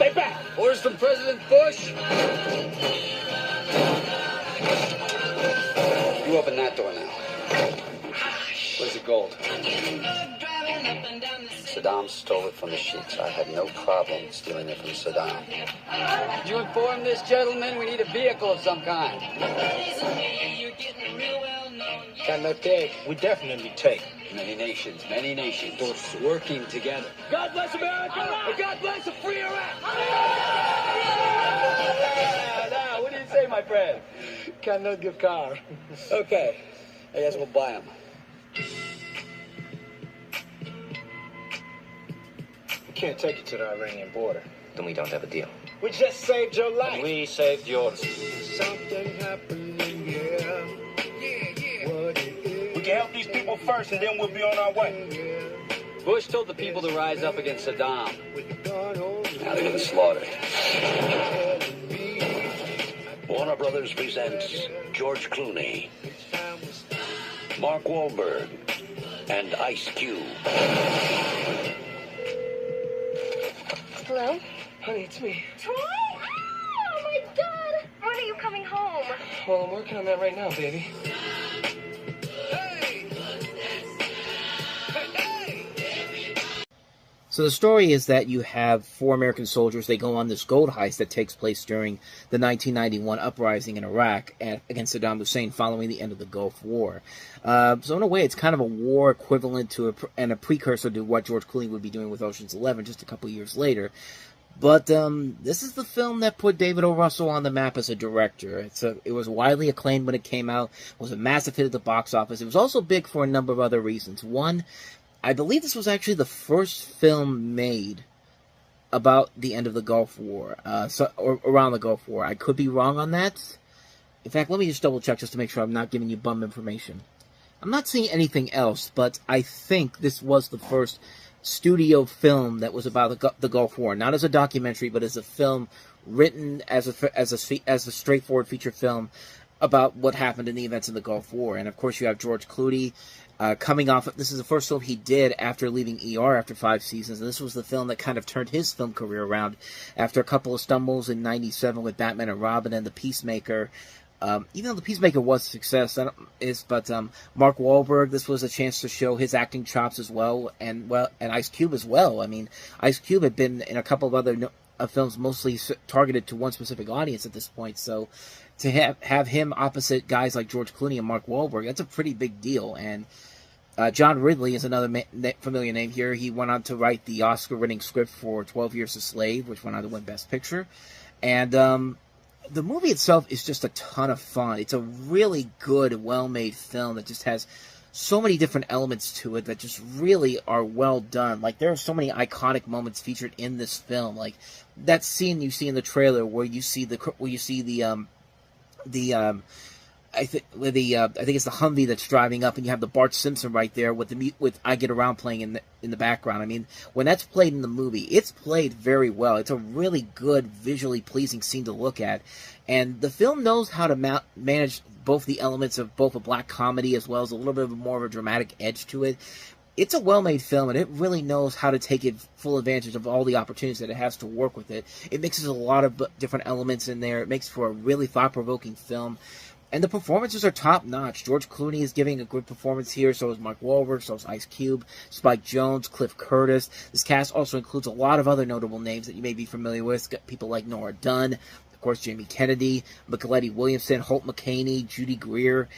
Stay back! Orders from President Bush. You open that door now. Where's the gold? Saddam stole it from the sheiks. I had no problem stealing it from Saddam. Did you inform this gentleman we need a vehicle of some kind? Cannot take. We definitely take. Many nations, working together. God bless America, and God bless a free Iraq. Now, what do you say, my friend? Cannot give car. Okay, I guess we'll buy them. We can't take you to the Iranian border. Then we don't have a deal. We just saved your life. We saved yours. Something happening here. We can help these people first, and then we'll be on our way. Bush told the people to rise up against Saddam. Now they're gonna slaughter. Warner Brothers presents George Clooney, Mark Wahlberg, and Ice Cube. Hello? Honey, it's me. Troy? Oh my God! When are you coming home? Well, I'm working on that right now, baby. So the story is that you have 4 American soldiers. They go on this gold heist that takes place during the 1991 uprising in Iraq against Saddam Hussein following the end of the Gulf War. So in a way, it's kind of a war equivalent to a precursor to what George Clooney would be doing with Ocean's 11 just a couple years later. But this is the film that put David O. Russell on the map as a director. It was widely acclaimed when it came out. It was a massive hit at the box office. It was also big for a number of other reasons. One, I believe this was actually the first film made about the end of the Gulf War, or around the Gulf War. I could be wrong on that. In fact, let me just double check just to make sure I'm not giving you bum information. I'm not seeing anything else, but I think this was the first studio film that was about the Gulf War, not as a documentary, but as a film written as a straightforward feature film about what happened in the events of the Gulf War. And of course, you have George Clooney. Coming off, this is the first film he did after leaving ER after 5 seasons, and this was the film that kind of turned his film career around after a couple of stumbles in '97 with Batman and Robin and The Peacemaker. Even though The Peacemaker was a success, but Mark Wahlberg, this was a chance to show his acting chops as well, and Ice Cube as well. I mean, Ice Cube had been in a couple of other films mostly targeted to one specific audience at this point, so to have him opposite guys like George Clooney and Mark Wahlberg, that's a pretty big deal. And John Ridley is another familiar name here. He went on to write the Oscar-winning script for 12 Years a Slave, which went on to win Best Picture. And the movie itself is just a ton of fun. It's a really good, well-made film that just has so many different elements to it that just really are well done. Like, there are so many iconic moments featured in this film. Like that scene you see in the trailer where you see I think it's the Humvee that's driving up, and you have the Bart Simpson right there with I Get Around playing in the background. I mean, when that's played in the movie, it's played very well. It's a really good, visually pleasing scene to look at, and the film knows how to manage both the elements of both a black comedy as well as a little bit more of a dramatic edge to it. It's a well-made film, and it really knows how to take full advantage of all the opportunities that it has to work with it. It mixes a lot of different elements in there. It makes for a really thought-provoking film. And the performances are top-notch. George Clooney is giving a good performance here. So is Mark Wahlberg. So is Ice Cube. Spike Jonze. Cliff Curtis. This cast also includes a lot of other notable names that you may be familiar with. Got people like Nora Dunn. Of course, Jamie Kennedy. McLeody Williamson. Holt McCaney. Judy Greer.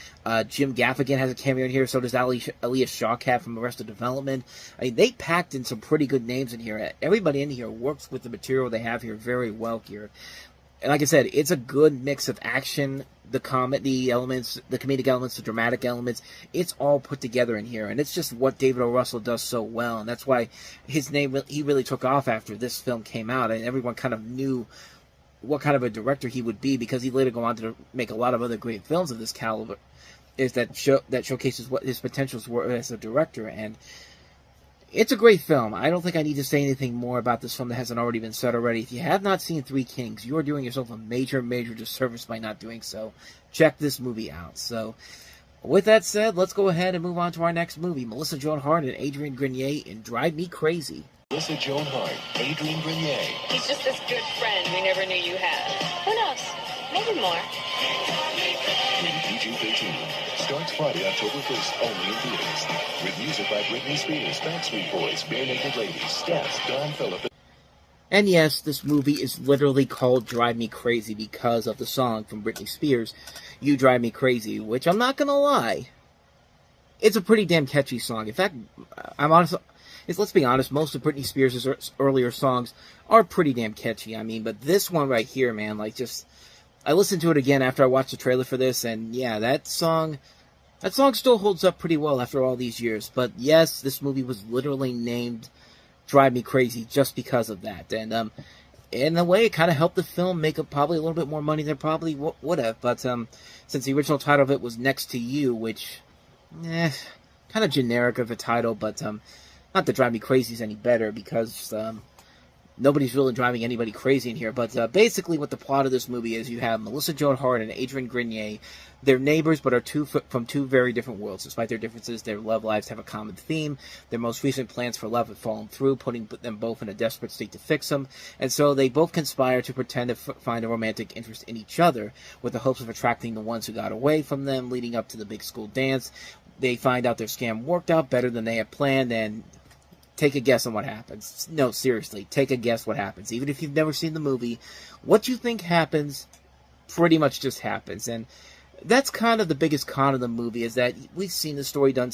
Jim Gaffigan has a cameo in here. So does Aaliyah Shawkat from Arrested Development. I mean, they packed in some pretty good names in here. Everybody in here works with the material they have here very well here. And like I said, it's a good mix of action, the comedy elements, the comedic elements, the dramatic elements. It's all put together in here, and it's just what David O. Russell does so well, and that's why his name, he really took off after this film came out, and everyone kind of knew what kind of a director he would be, because he later go on to make a lot of other great films of this caliber, that showcases what his potentials were as a director. And it's a great film. I don't think I need to say anything more about this film that hasn't already been said already. If you have not seen Three Kings, you are doing yourself a major, major disservice by not doing so. Check this movie out. So, with that said, let's go ahead and move on to our next movie. Melissa Joan Hart and Adrian Grenier in Drive Me Crazy. Melissa Joan Hart, Adrian Grenier. He's just this good friend we never knew you had. Who knows? Maybe more. PG-13. Starts Friday, October 1st, only in theaters. With music by Britney Spears, Backstreet Boys, Bare Naked Ladies, Steph, Don Phillip. And yes, this movie is literally called Drive Me Crazy because of the song from Britney Spears, You Drive Me Crazy, which I'm not gonna lie, it's a pretty damn catchy song. In fact, let's be honest, most of Britney Spears' earlier songs are pretty damn catchy. I mean, but this one right here, man, like, just, I listened to it again after I watched the trailer for this, and yeah, that song still holds up pretty well after all these years. But yes, this movie was literally named Drive Me Crazy just because of that. And in a way, it kind of helped the film make probably a little bit more money than probably would have. But since the original title of it was Next to You, which, kind of generic of a title, but not that Drive Me Crazy is any better, because nobody's really driving anybody crazy in here. But basically what the plot of this movie is, you have Melissa Joan Hart and Adrian Grenier. They're neighbors, but are from two very different worlds. Despite their differences, their love lives have a common theme. Their most recent plans for love have fallen through, putting them both in a desperate state to fix them. And so they both conspire to pretend to find a romantic interest in each other, with the hopes of attracting the ones who got away from them, leading up to the big school dance. They find out their scam worked out better than they had planned, and take a guess on what happens. No, seriously, take a guess what happens. Even if you've never seen the movie, what you think happens pretty much just happens. And that's kind of the biggest con of the movie, is that we've seen the story done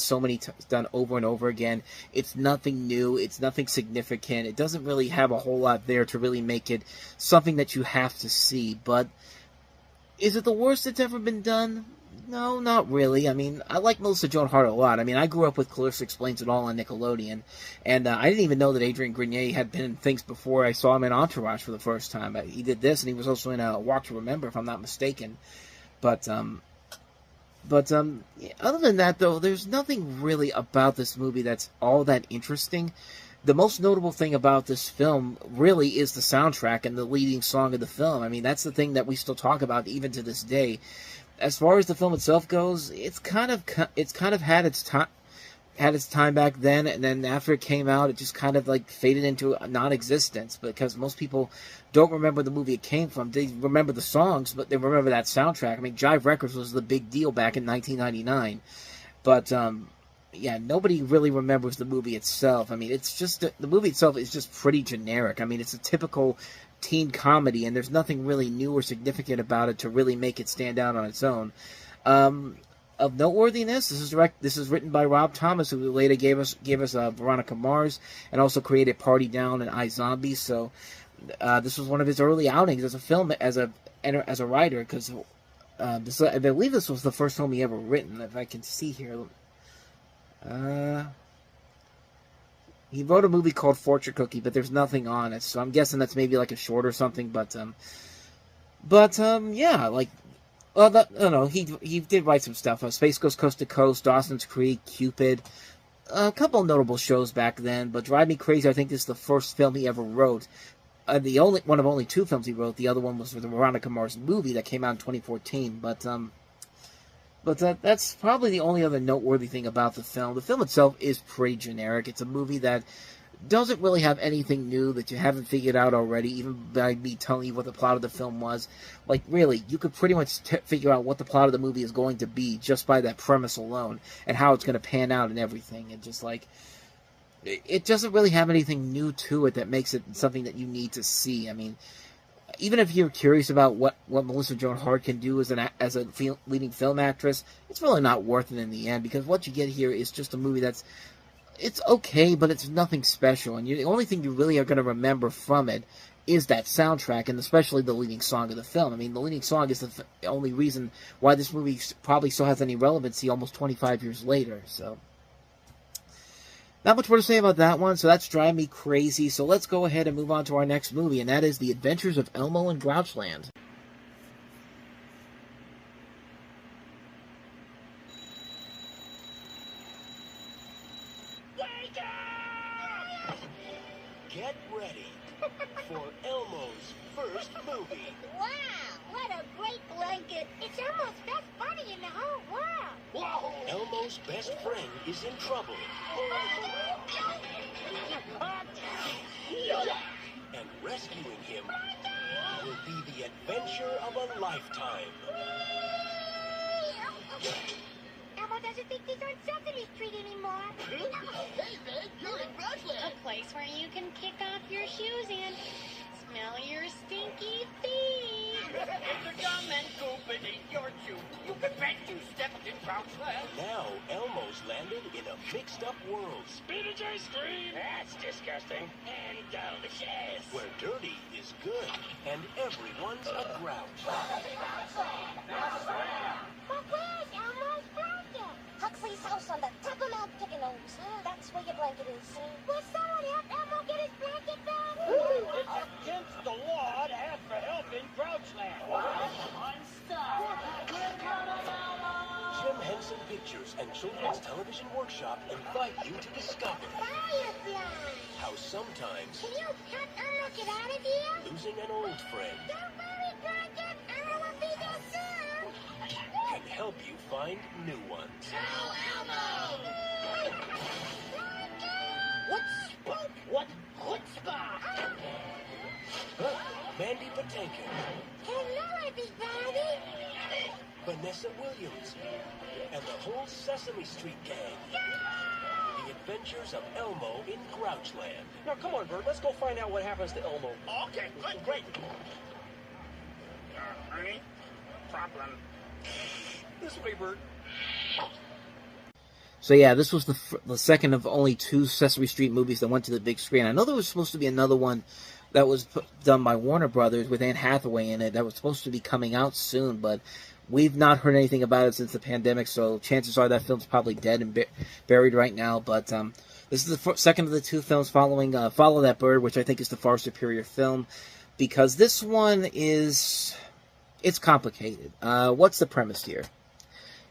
done over and over again. It's nothing new. It's nothing significant. It doesn't really have a whole lot there to really make it something that you have to see. But is it the worst that's ever been done? No, not really. I mean, I like Melissa Joan Hart a lot. I mean, I grew up with Clarissa Explains It All on Nickelodeon, and I didn't even know that Adrian Grenier had been in things before I saw him in Entourage for the first time. He did this, and he was also in Walk to Remember, if I'm not mistaken. But other than that, though, there's nothing really about this movie that's all that interesting. The most notable thing about this film really is the soundtrack and the leading song of the film. I mean, that's the thing that we still talk about even to this day. As far as the film itself goes, it's kind of had its time back then, and then after it came out, it just kind of like faded into non-existence, because most people don't remember the movie it came from. They remember the songs, but they remember that soundtrack. I mean, Jive Records was the big deal back in 1999, but yeah, nobody really remembers the movie itself. I mean, it's just the movie itself is just pretty generic. I mean, it's a typical teen comedy, and there's nothing really new or significant about it to really make it stand out on its own. Of noteworthiness, this is written by Rob Thomas, who later gave us Veronica Mars, and also created Party Down and iZombie. So this was one of his early outings as a film as a writer, because I believe this was the first film he ever written. If I can see here, he wrote a movie called Fortune Cookie, but there's nothing on it, so I'm guessing that's maybe like a short or something. But yeah, like. Well, no, he did write some stuff. Space Ghost Coast to Coast, Dawson's Creek, Cupid, a couple of notable shows back then. But Drive Me Crazy, I think, is the first film he ever wrote. The only one of only two films he wrote. The other one was for the Veronica Mars movie that came out in 2014. But that's probably the only other noteworthy thing about the film. The film itself is pretty generic. It's a movie that doesn't really have anything new that you haven't figured out already, even by me telling you what the plot of the film was. Like, really, you could pretty much figure out what the plot of the movie is going to be just by that premise alone, and how it's going to pan out and everything. And just, like, it doesn't really have anything new to it that makes it something that you need to see. I mean, even if you're curious about what Melissa Joan Hart can do as a leading film actress, it's really not worth it in the end, because what you get here is just a movie it's okay, but it's nothing special, and the only thing you really are going to remember from it is that soundtrack, and especially the leading song of the film. I mean, the leading song is the only reason why this movie probably still has any relevancy almost 25 years later, so. Not much more to say about that one, so that's Drive Me Crazy. So let's go ahead and move on to our next movie, and that is The Adventures of Elmo in Grouchland. Get ready for Elmo's first movie. Wow, what a great blanket. It's Elmo's best buddy in the whole world. Wow. Elmo's best friend is in trouble. of a lifetime. Elmo doesn't think he's on Sesame Street anymore. Hey, babe, you're in Grouchland. A place where you can kick off your shoes and smell your stinky feet. It's a gum and goop and eat your chew. You can bet you stepped in Grouchland. Now Elmo's landed in a mixed-up world. Spinach ice cream. That's disgusting. And delicious. Where dirty is good and everyone's a grouch. But where's Elmo's blanket? Huxley's house on the top of Mount Pickanos. That's where your blanket is. Will someone help Elmo get his blanket back? It's against the law to ask for help in Grouchland. I'm stuck. Jim Henson Pictures and Children's Television Workshop invite you to discover Firefly! how sometimes Can you help Elmo get out of here? losing an old friend Don't worry, blanket. Elmo will be there soon. can help you find new ones. What spook? What chutzpah? Mandy Patinkin, Hello, everybody. Vanessa Williams, and the whole Sesame Street gang. The Adventures of Elmo in Grouchland. Now, come on, Bert. Let's go find out what happens to Elmo. Okay, good, great. Ernie, problem. This way, Bert. So yeah, this was the second of only 2 Sesame Street movies that went to the big screen. I know there was supposed to be another one that was done by Warner Brothers with Anne Hathaway in it that was supposed to be coming out soon, but we've not heard anything about it since the pandemic, so chances are that film's probably dead and buried right now. But this is the second of the 2 films following Follow That Bird, which I think is the far superior film, because this one it's complicated. What's the premise here?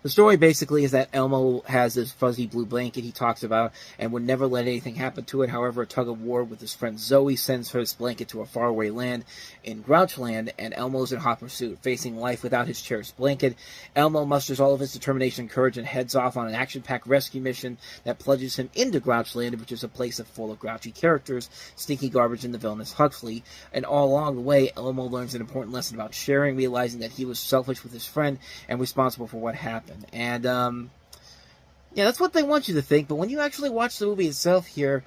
The story basically is that Elmo has this fuzzy blue blanket he talks about and would never let anything happen to it. However, a tug-of-war with his friend Zoe sends her this blanket to a faraway land in Grouchland, and Elmo's in hot pursuit. Facing life without his cherished blanket, Elmo musters all of his determination and courage and heads off on an action-packed rescue mission that plunges him into Grouchland, which is a place full of grouchy characters, stinky garbage, and the villainous Huxley. And all along the way, Elmo learns an important lesson about sharing, realizing that he was selfish with his friend and responsible for what happened. And, yeah, that's what they want you to think, but when you actually watch the movie itself here,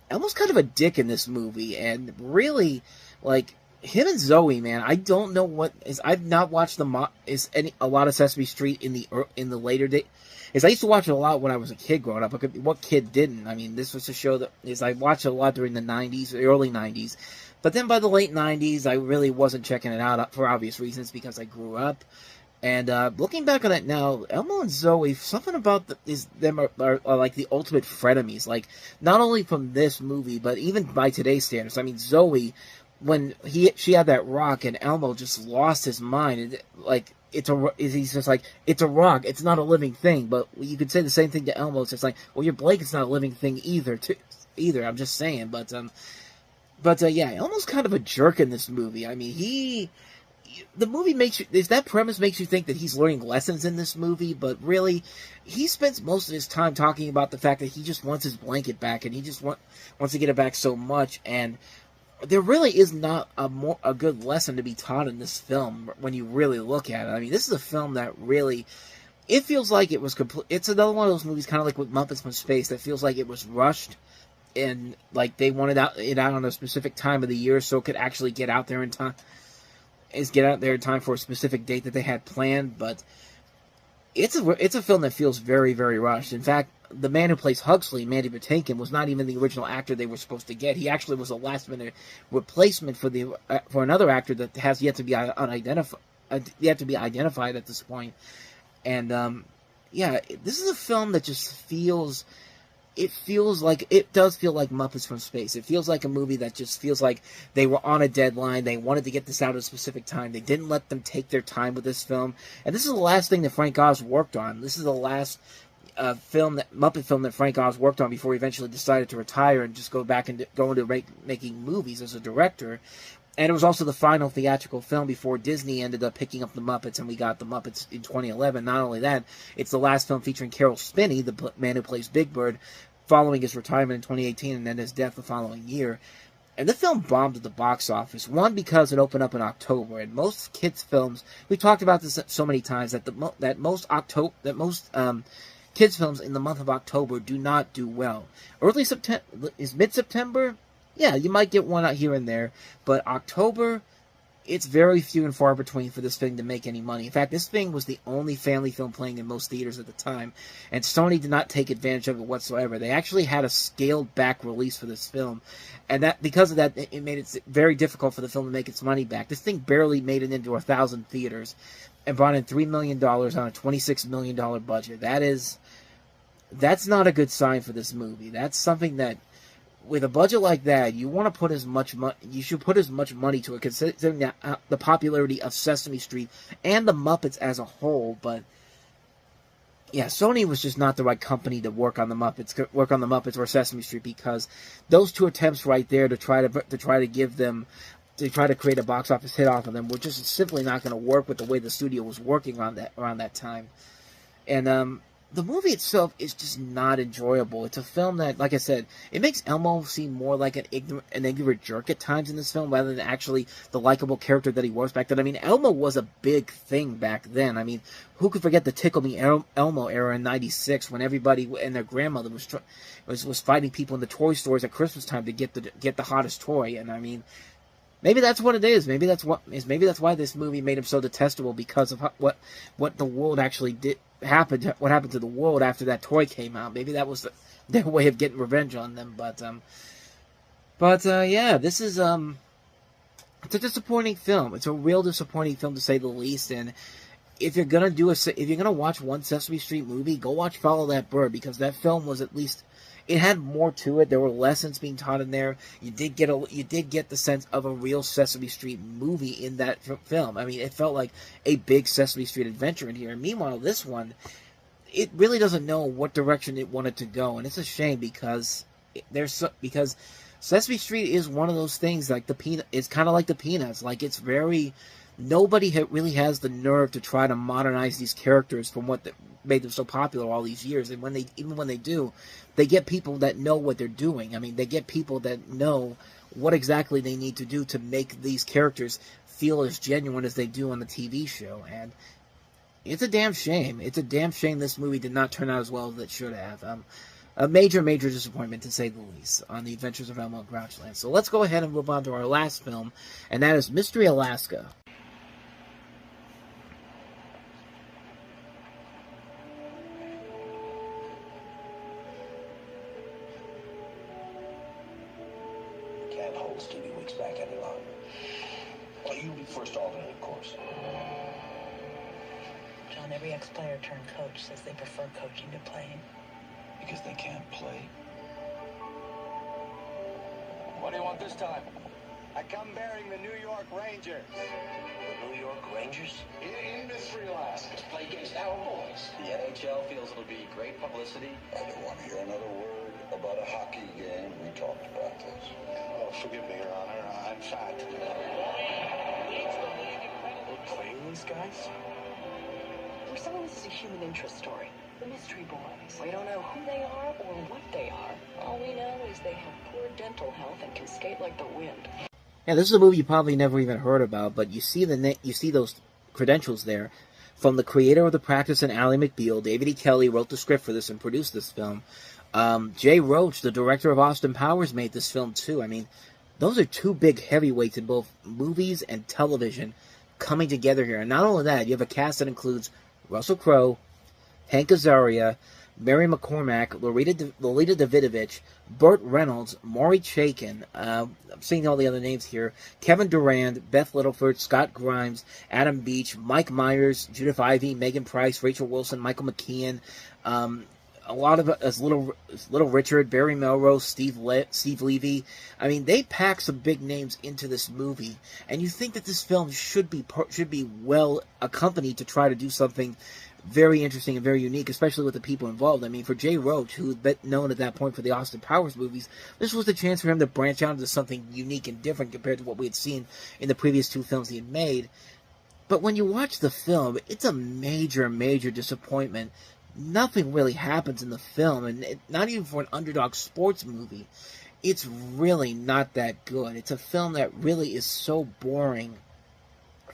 Elmo's kind of a dick in this movie, and really, like, him and Zoe, man, I don't know what is. I've not watched a lot of Sesame Street in the later days. I used to watch it a lot when I was a kid growing up. What kid didn't? I mean, this was a show that I watched it a lot during the 90s, the early 90s, but then by the late 90s, I really wasn't checking it out for obvious reasons because I grew up. And looking back on it now, Elmo and Zoe, something about them are like the ultimate frenemies. Like, not only from this movie, but even by today's standards. I mean, Zoe, when she had that rock and Elmo just lost his mind, he's just like, it's a rock, it's not a living thing. But you could say the same thing to Elmo. It's just like, well, your blanket's not a living thing either. I'm just saying. But yeah, Elmo's kind of a jerk in this movie. I mean, the movie that premise makes you think that he's learning lessons in this movie, but really, he spends most of his time talking about the fact that he just wants his blanket back, and he just wants to get it back so much, and there really is not a good lesson to be taught in this film when you really look at it. I mean, this is a film that really, it feels like it was it's another one of those movies, kind of like with Muppets from Space, that feels like it was rushed, and like they wanted it out on a specific time of the year so it could actually get out there in time. For a specific date that they had planned, but it's a film that feels very, very rushed. In fact, the man who plays Huxley, Mandy Patinkin, was not even the original actor they were supposed to get. He actually was a last-minute replacement for another actor that has yet to be identified at this point. And yeah, this is a film that just feels. It does feel like Muppets from Space. It feels like a movie that just feels like they were on a deadline. They wanted to get this out at a specific time. They didn't let them take their time with this film. And this is the last thing that Frank Oz worked on. This is the last Muppet film that Frank Oz worked on before he eventually decided to retire and just go back and go into making movies as a director. And it was also the final theatrical film before Disney ended up picking up the Muppets, and we got the Muppets in 2011. Not only that, it's the last film featuring Carol Spinney, the man who plays Big Bird, following his retirement in 2018 and then his death the following year. And the film bombed at the box office. One, because it opened up in October, and most kids' films, we've talked about this so many times, that most kids' films in the month of October do not do well. Early September, is mid-September? Yeah, you might get one out here and there, but October, it's very few and far between for this thing to make any money. In fact, this thing was the only family film playing in most theaters at the time, and Sony did not take advantage of it whatsoever. They actually had a scaled-back release for this film, and that because of that, it made it very difficult for the film to make its money back. This thing barely made it into 1,000 theaters, and brought in $3 million on a $26 million budget. That's not a good sign for this movie. That's something that, with a budget like that, you want to put as much you should put as much money to it, considering the popularity of Sesame Street and the Muppets as a whole. But yeah, Sony was just not the right company to work on the Muppets or Sesame Street, because those two attempts right there to try to create a box office hit off of them were just simply not going to work with the way the studio was working around that time. And the movie itself is just not enjoyable. It's a film that, like I said, it makes Elmo seem more like an ignorant jerk at times in this film, rather than actually the likable character that he was back then. I mean, Elmo was a big thing back then. I mean, who could forget the Tickle Me Elmo era in '96, when everybody and their grandmother was fighting people in the toy stores at Christmas time to get the hottest toy? And I mean, maybe that's what it is. Maybe that's why this movie made him so detestable, because of what the world actually did. What happened to the world after that toy came out. Maybe that was their way of getting revenge on them. But yeah, this is it's a disappointing film. It's a real disappointing film, to say the least. And if you're gonna watch one Sesame Street movie, go watch Follow That Bird, because that film was, at least, it had more to it. There were lessons being taught in there. You did get the sense of a real Sesame Street movie in that film. I mean, it felt like a big Sesame Street adventure in here. And meanwhile, this one, it really doesn't know what direction it wanted to go, and it's a shame, because Sesame Street is one of those things like it's kind of like the Peanuts. Like, it's very, nobody really has the nerve to try to modernize these characters from what made them so popular all these years. And even when they do, they get people that know what they're doing. I mean, they get people that know what exactly they need to do to make these characters feel as genuine as they do on the TV show. And it's a damn shame. It's a damn shame this movie did not turn out as well as it should have. A major, major disappointment, to say the least, on the Adventures of Elmo and Grouchland. So let's go ahead and move on to our last film, and that is Mystery Alaska. Can't hold Stevie Wicks back any longer. Well, you'll be first alternate, of course. John, every ex-player turned coach says they prefer coaching to playing. Because they can't play. What do you want this time? I come bearing the New York Rangers. The New York Rangers? In Mystery Alaska. To play against our boys. The NHL feels it'll be great publicity. I don't want to hear another word about a hockey game. We talked about this. Oh, forgive me, Your Honor. I'm fat. We're playing these guys? We're selling this as a human interest story. The Mystery Boys. We don't know who they are or what they are. All we know is they have poor dental health and can skate like the wind. Yeah, this is a movie you probably never even heard about, but you see those credentials there from the creator of The Practice and Ally McBeal. David E. Kelley wrote the script for this and produced this film. Jay Roach, the director of Austin Powers, made this film too. I mean, those are two big heavyweights in both movies and television coming together here. And not only that, you have a cast that includes Russell Crowe, Hank Azaria, Mary McCormack, Lolita Davidovich, Burt Reynolds, Maury Chaykin, I'm seeing all the other names here, Kevin Durand, Beth Littleford, Scott Grimes, Adam Beach, Mike Myers, Judith Ivey, Megan Price, Rachel Wilson, Michael McKeon, a lot of as Little Richard, Barry Melrose, Steve Levy. I mean, they pack some big names into this movie, and you think that this film should be well accompanied to try to do something very interesting and very unique, especially with the people involved. I mean, for Jay Roach, who was known at that point for the Austin Powers movies, this was the chance for him to branch out into something unique and different compared to what we had seen in the previous two films he had made. But when you watch the film, it's a major, major disappointment. Nothing really happens in the film, and not even for an underdog sports movie. it's really not that good. It's a film that really is so boring.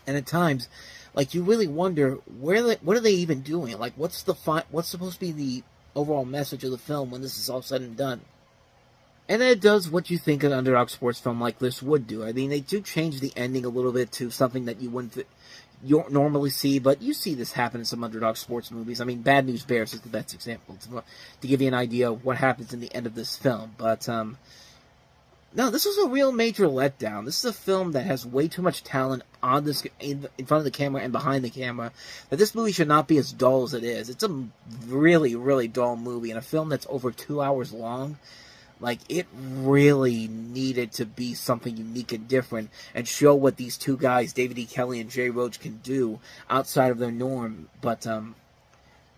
And at times, like, you really wonder, what are they even doing? Like, what's supposed to be the overall message of the film when this is all said and done? And then it does what you think an underdog sports film like this would do. I mean, they do change the ending a little bit to something that you wouldn't normally see, but you see this happen in some underdog sports movies. I mean, Bad News Bears is the best example to give you an idea of what happens in the end of this film. But, no, this was a real major letdown. This is a film that has way too much talent on this in front of the camera and behind the camera, that this movie should not be as dull as it is. It's a really, really dull movie, and a film that's over 2 hours long. Like, it really needed to be something unique and different and show what these two guys, David E. Kelley and Jay Roach, can do outside of their norm. But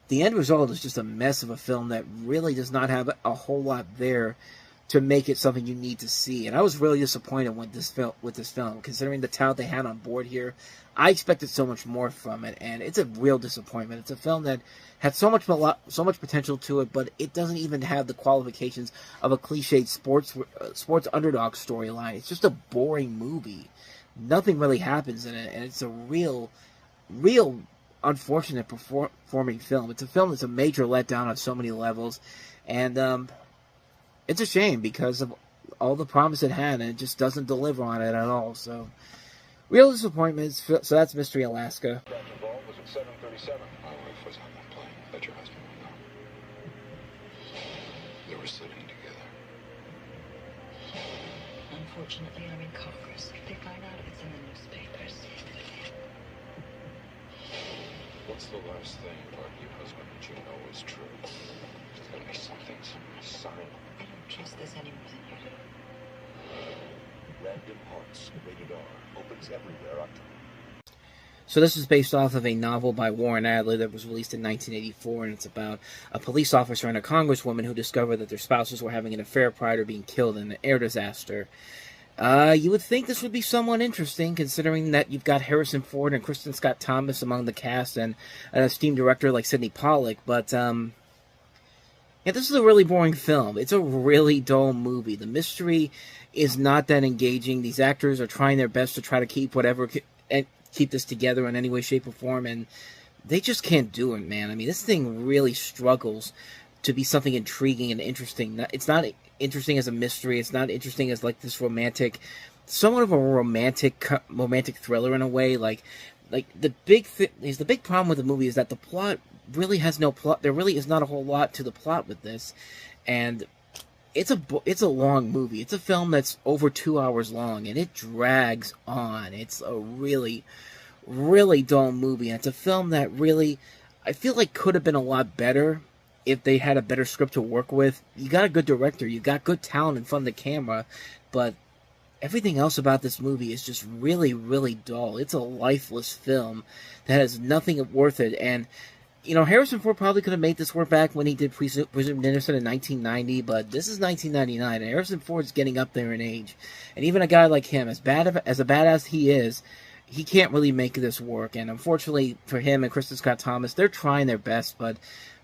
the end result is just a mess of a film that really does not have a whole lot there to make it something you need to see. And I was really disappointed with this film, considering the talent they had on board here. I expected so much more from it, and it's a real disappointment. It's a film that had so much potential to it, but it doesn't even have the qualifications of a cliched sports underdog storyline. It's just a boring movie. Nothing really happens in it, and it's a real unfortunate performing film. It's a film that's a major letdown on so many levels, and it's a shame because of all the promise it had, and it just doesn't deliver on it at all. So, real disappointment. So that's Mystery Alaska. Involved was at 7:37. My wife was on that plane. Bet your husband would know. They were sitting together. Unfortunately, I'm in Congress. If they find out, it's in the newspapers. What's the last thing about your husband that you know is true? There's gotta be something, some sign. I don't trust this any more than you do. Random Hearts, rated R, opens everywhere October. So this is based off of a novel by Warren Adler that was released in 1984, and it's about a police officer and a congresswoman who discover that their spouses were having an affair prior to being killed in an air disaster. You would think this would be somewhat interesting, considering that you've got Harrison Ford and Kristen Scott Thomas among the cast, and an esteemed director like Sidney Pollack, but, yeah, this is a really boring film. It's a really dull movie. The mystery is not that engaging. These actors are trying their best to try to keep this together in any way, shape, or form, and they just can't do it, man. I mean, this thing really struggles to be something intriguing and interesting. It's not interesting as a mystery. It's not interesting as, like, this somewhat of a romantic thriller in a way. Like the big problem with the movie is that the plot really has no plot. There really is not a whole lot to the plot with this, and it's a long movie. It's a film that's over 2 hours long, and it drags on. It's a really, really dull movie, and it's a film that really, I feel like, could have been a lot better if they had a better script to work with. You got a good director, you got good talent in front of the camera, but everything else about this movie is just really, really dull. It's a lifeless film that has nothing worth it, and you know, Harrison Ford probably could have made this work back when he did Presumed Innocent in 1990, but this is 1999, and Harrison Ford's getting up there in age. And even a guy like him, as a badass he is, he can't really make this work. And unfortunately for him and Kristen Scott Thomas, they're trying their best, but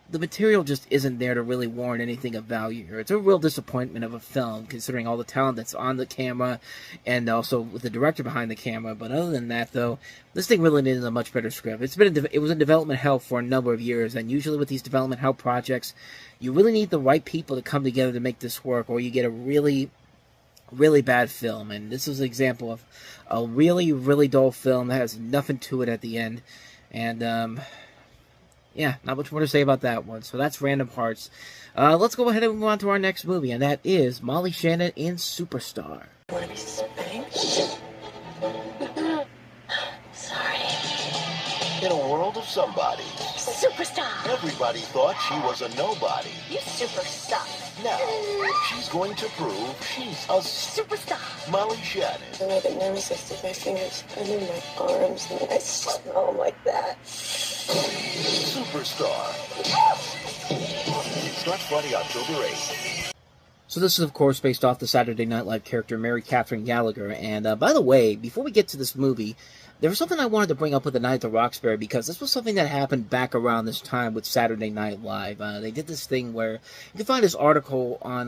the material just isn't there to really warrant anything of value here. It's a real disappointment of a film, considering all the talent that's on the camera, and also with the director behind the camera. But other than that, though, this thing really needed a much better script. It was in development hell for a number of years, and usually with these development hell projects, you really need the right people to come together to make this work, or you get a really, really bad film. And this is an example of a really, really dull film that has nothing to it at the end. And, yeah, not much more to say about that one. So that's Random Hearts. Let's go ahead and move on to our next movie, and that is Molly Shannon in Superstar. Want to be something? Sorry. In a world of somebody, Superstar. everybody thought she was a nobody. You superstar. Now, she's going to prove she's a Superstar. Molly Shannon. When I get nervous, I stick my fingers under my arms, and I smell them like that. Superstar. It starts Friday, October 8th. So this is, of course, based off the Saturday Night Live character Mary Catherine Gallagher. And by the way, before we get to this movie, there was something I wanted to bring up with The Night at the Roxbury, because this was something that happened back around this time with Saturday Night Live. They did this thing where you can find this article on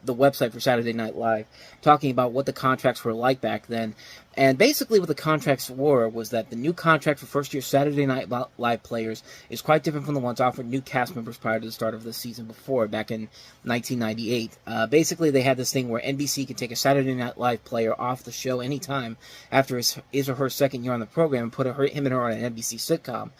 the website for Saturday Night Live talking about what the contracts were like back then. And basically what the contracts were was that the new contract for first-year Saturday Night Live players is quite different from the ones offered new cast members prior to the start of the season before, back in 1998. Basically, they had this thing where NBC could take a Saturday Night Live player off the show anytime after his or her second year on the program and put him and her on an NBC sitcom.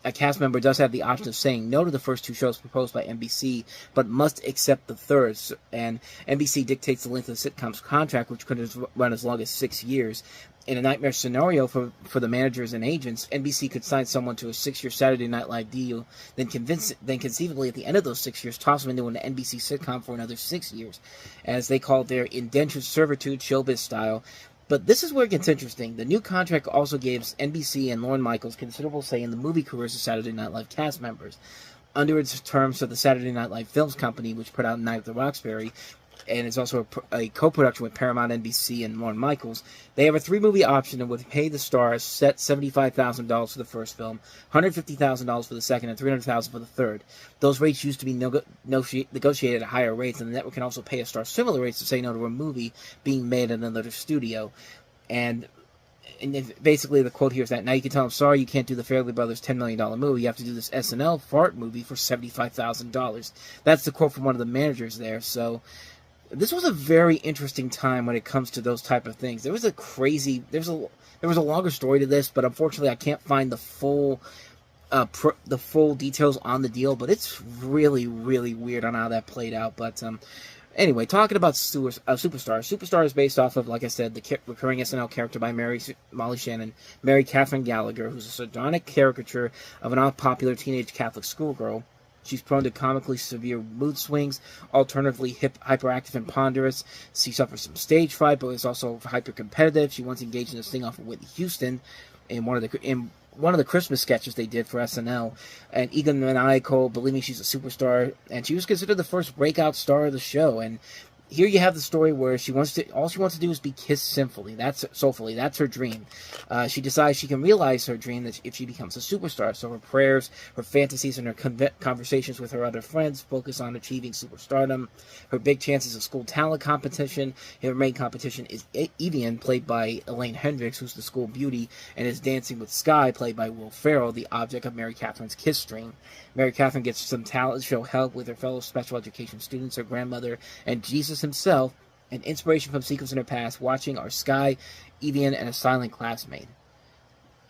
A cast member does have the option of saying no to the first 2 shows proposed by NBC, but must accept the third, and NBC dictates the length of the sitcom's contract, which could run as long as 6 years. In a nightmare scenario for the managers and agents, NBC could sign someone to a 6-year Saturday Night Live deal, then conceivably at the end of those 6 years, toss them into an NBC sitcom for another 6 years, as they called their indentured servitude, showbiz style. But this is where it gets interesting. The new contract also gives NBC and Lorne Michaels considerable say in the movie careers of Saturday Night Live cast members. Under its terms of the Saturday Night Live Films Company, which put out Night at the Roxbury, and it's also a co-production with Paramount, NBC, and Lorne Michaels, they have a 3-movie option and would pay the stars set $75,000 for the first film, $150,000 for the second, and $300,000 for the third. Those rates used to be negotiated at higher rates, and the network can also pay a star similar rates to say no to a movie being made in another studio. And basically the quote here is that, now you can tell them, sorry, you can't do the Farrelly Brothers $10 million movie. You have to do this SNL fart movie for $75,000. That's the quote from one of the managers there. So this was a very interesting time when it comes to those type of things. There was a longer story to this, but unfortunately I can't find the full details on the deal. But it's really, really weird on how that played out. But anyway, talking about Superstar. Superstar is based off of, like I said, the recurring SNL character by Molly Shannon, Mary Catherine Gallagher, who's a sardonic caricature of an unpopular teenage Catholic schoolgirl. She's prone to comically severe mood swings, alternatively hyperactive and ponderous. She suffers from stage fright, but is also hyper-competitive. She once engaged in a sting-off with Whitney Houston in one of the Christmas sketches they did for SNL. And egomaniacal, believing she's a superstar, and she was considered the first breakout star of the show. And here you have the story where all she wants to do is be kissed soulfully. That's her dream. She decides she can realize her dream that if she becomes a superstar. So her prayers, her fantasies, and her conversations with her other friends focus on achieving superstardom. Her big chance is a school talent competition. Her main competition is Evian, played by Elaine Hendricks, who's the school beauty, and is Dancing with Sky, played by Will Ferrell, the object of Mary Catherine's kiss dream. Mary Catherine gets some talent show help with her fellow special education students, her grandmother, and Jesus himself, and inspiration from sequels in her past, watching are Sky, Evian, and a silent classmate.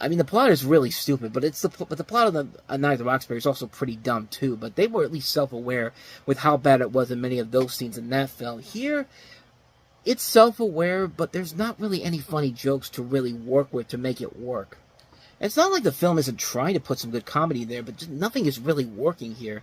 I mean, the plot is really stupid, but the plot of the Night at the Roxbury is also pretty dumb too. But they were at least self-aware with how bad it was in many of those scenes in that film. Here, it's self-aware, but there's not really any funny jokes to really work with to make it work. It's not like the film isn't trying to put some good comedy there, but just nothing is really working here.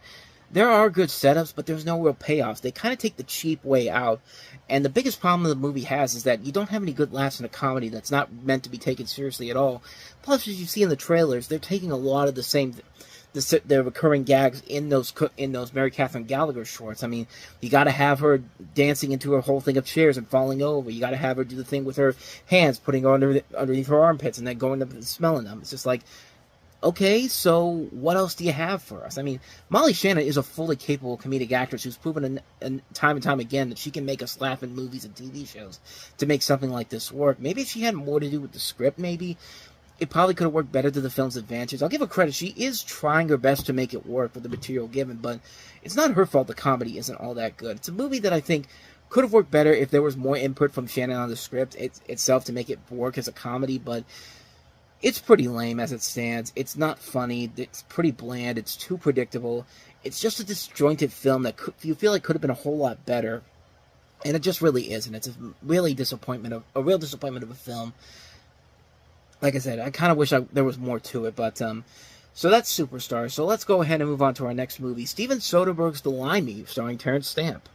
There are good setups, but there's no real payoffs. They kind of take the cheap way out. And the biggest problem the movie has is that you don't have any good laughs in a comedy that's not meant to be taken seriously at all. Plus, as you see in the trailers, they're taking a lot of the recurring gags in those Mary Catherine Gallagher shorts. I mean, you got to have her dancing into her whole thing of chairs and falling over. You got to have her do the thing with her hands, putting her underneath her armpits and then going up and smelling them. It's just like, okay, so what else do you have for us? I mean, Molly Shannon is a fully capable comedic actress who's proven time and time again that she can make us laugh in movies and TV shows to make something like this work. Maybe if she had more to do with the script, maybe it probably could have worked better to the film's advantage. I'll give her credit. She is trying her best to make it work with the material given, but it's not her fault the comedy isn't all that good. It's a movie that I think could have worked better if there was more input from Shannon on the script itself to make it work as a comedy, but it's pretty lame as it stands. It's not funny. It's pretty bland. It's too predictable. It's just a disjointed film that you feel like could have been a whole lot better, and it just really isn't. It's a real disappointment of a film. Like I said, I kind of wish there was more to it, but so that's Superstar. So let's go ahead and move on to our next movie, Steven Soderbergh's The Limey, starring Terrence Stamp.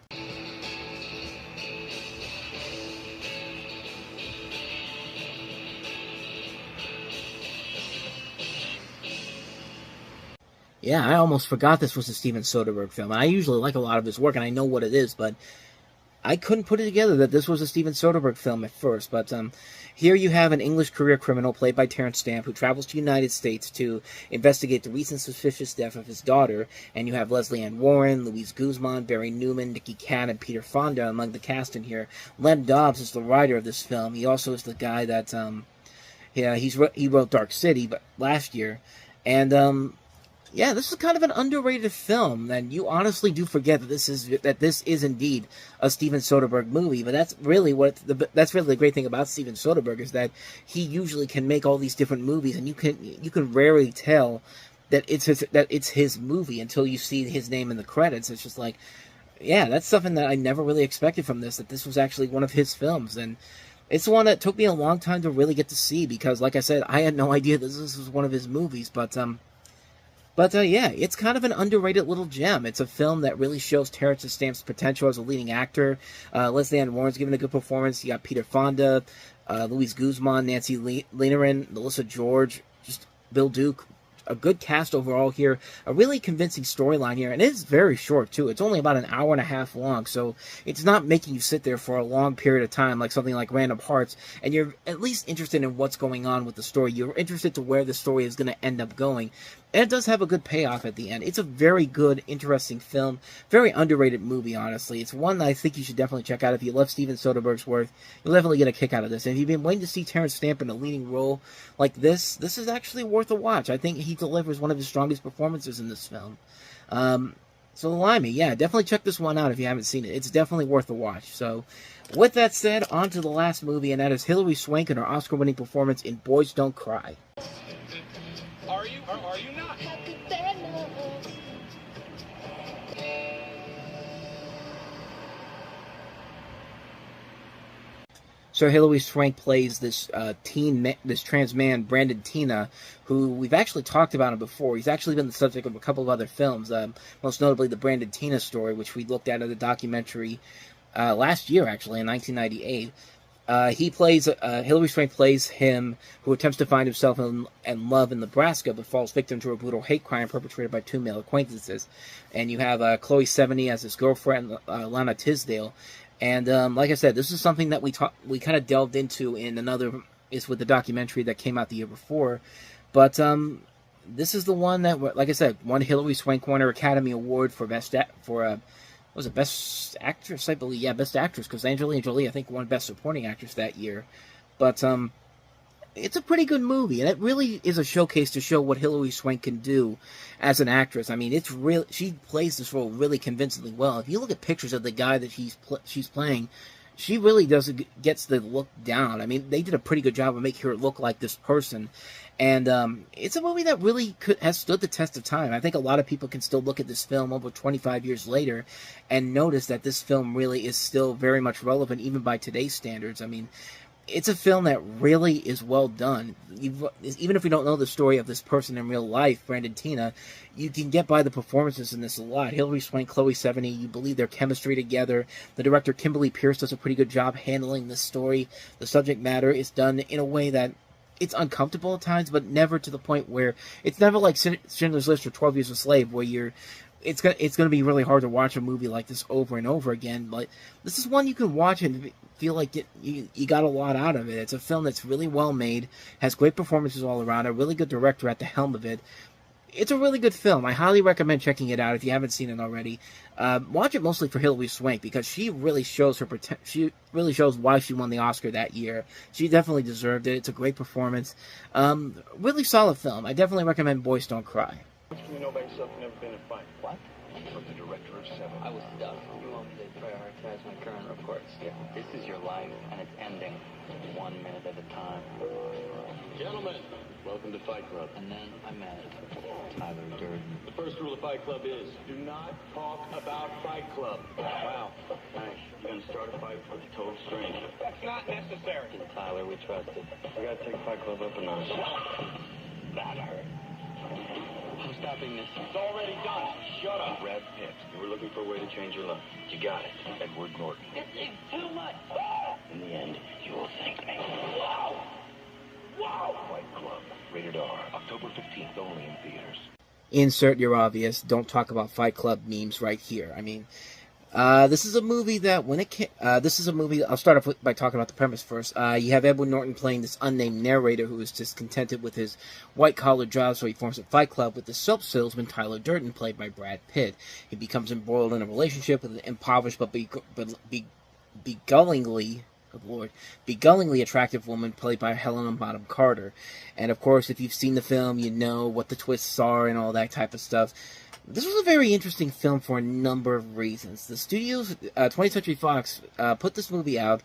Yeah, I almost forgot this was a Steven Soderbergh film. I usually like a lot of his work, and I know what it is, but I couldn't put it together that this was a Steven Soderbergh film at first, but here you have an English career criminal played by Terrence Stamp who travels to the United States to investigate the recent suspicious death of his daughter, and you have Leslie Ann Warren, Louise Guzman, Barry Newman, Nicky Cann, and Peter Fonda among the cast in here. Len Dobbs is the writer of this film. He also is the guy that he wrote Dark City last year, and yeah, this is kind of an underrated film, and you honestly do forget that this is indeed a Steven Soderbergh movie. But that's really the great thing about Steven Soderbergh, is that he usually can make all these different movies, and you can rarely tell that it's his movie until you see his name in the credits. It's just like, yeah, that's something that I never really expected from this, that this was actually one of his films. And it's one that took me a long time to really get to see, because, like I said, I had no idea this was one of his movies. But yeah, it's kind of an underrated little gem. It's a film that really shows Terrence Stamp's potential as a leading actor. Leslie Ann Warren's given a good performance. You got Peter Fonda, Louise Guzman, Nancy Lenerin, Melissa George, just Bill Duke. A good cast overall here. A really convincing storyline here. And it is very short, too. It's only about an hour and a half long, so it's not making you sit there for a long period of time like something like Random Hearts, and you're at least interested in what's going on with the story. You're interested to where the story is going to end up going. And it does have a good payoff at the end. It's a very good, interesting film. Very underrated movie, honestly. It's one that I think you should definitely check out. If you love Steven Soderbergh's work, you'll definitely get a kick out of this. And if you've been waiting to see Terrence Stamp in a leading role like this is actually worth a watch. I think he delivers one of his strongest performances in this film. So, Limey, yeah, definitely check this one out if you haven't seen it. It's definitely worth a watch. So, with that said, on to the last movie, and that is Hilary Swank and her Oscar-winning performance in Boys Don't Cry. Are you or are you not? So Hilary Swank plays this this trans man, Brandon Tina, who we've actually talked about him before. He's actually been the subject of a couple of other films, most notably the Brandon Tina story, which we looked at in a documentary last year, actually, in 1998. Hilary Swank plays him, who attempts to find himself in love in Nebraska, but falls victim to a brutal hate crime perpetrated by two male acquaintances. And you have Chloe Sevigny as his girlfriend, Lana Tisdale. And like I said, this is something that we kind of delved into in with the documentary that came out the year before. But this is the one that, like I said, won Hilary Swank won her Academy Award for Best Actress, I believe. Yeah, Best Actress, because Angelina Jolie, I think, won Best Supporting Actress that year. But it's a pretty good movie, and it really is a showcase to show what Hilary Swank can do as an actress. I mean, she plays this role really convincingly well. If you look at pictures of the guy that she's playing, she really gets the look down. I mean, they did a pretty good job of making her look like this person. And it's a movie that really has stood the test of time. I think a lot of people can still look at this film over 25 years later and notice that this film really is still very much relevant, even by today's standards. I mean, it's a film that really is well done. Even if we don't know the story of this person in real life, Brandon Tina, you can get by the performances in this a lot. Hilary Swank, Chloe Sevigny, you believe their chemistry together. The director, Kimberly Pierce, does a pretty good job handling this story. The subject matter is done in a way that it's uncomfortable at times, but never to the point where it's never like Schindler's List or 12 Years a Slave, where it's going to be really hard to watch a movie like this over and over again. But this is one you can watch and feel like you got a lot out of it. It's a film that's really well made, has great performances all around, a really good director at the helm of it. It's a really good film. I highly recommend checking it out if you haven't seen it already. Watch it mostly for Hilary Swank, because she really shows her she really shows why she won the Oscar that year. She definitely deserved it. It's a great performance. Really solid film. I definitely recommend Boys Don't Cry. What can you know about yourself? You've never been in a fight. What? From the director of Seven. I was stuck. You want me to prioritize my current reports? Yeah. This is your life, and it's ending 1 minute at a time. Gentlemen, welcome to Fight Club. And then I met Tyler Durden. The first rule of Fight Club is do not talk about Fight Club. Wow. Nice. You're gonna start a fight with a total stranger. That's not necessary. And Tyler, we trusted. We gotta take Fight Club up a notch. That hurt. I'm stopping this. It's already done. Shut up. Brad Pitt. You were looking for a way to change your life. You got it. Edward Norton. This is too much. In the end, you will thank me. Wow. Wow. Fight Club. Rated R. October 15th only in theaters. Insert your obvious "don't talk about Fight Club" memes right here. I mean, This is a movie that when it came, I'll start off by talking about the premise first. You have Edward Norton playing this unnamed narrator who is discontented with his white-collar job, so he forms a fight club with the soap salesman Tyler Durden, played by Brad Pitt. He becomes embroiled in a relationship with an impoverished but beguilingly attractive woman played by Helena Bonham Carter. And of course, if you've seen the film, you know what the twists are and all that type of stuff. This was a very interesting film for a number of reasons. The studios, 20th Century Fox, put this movie out.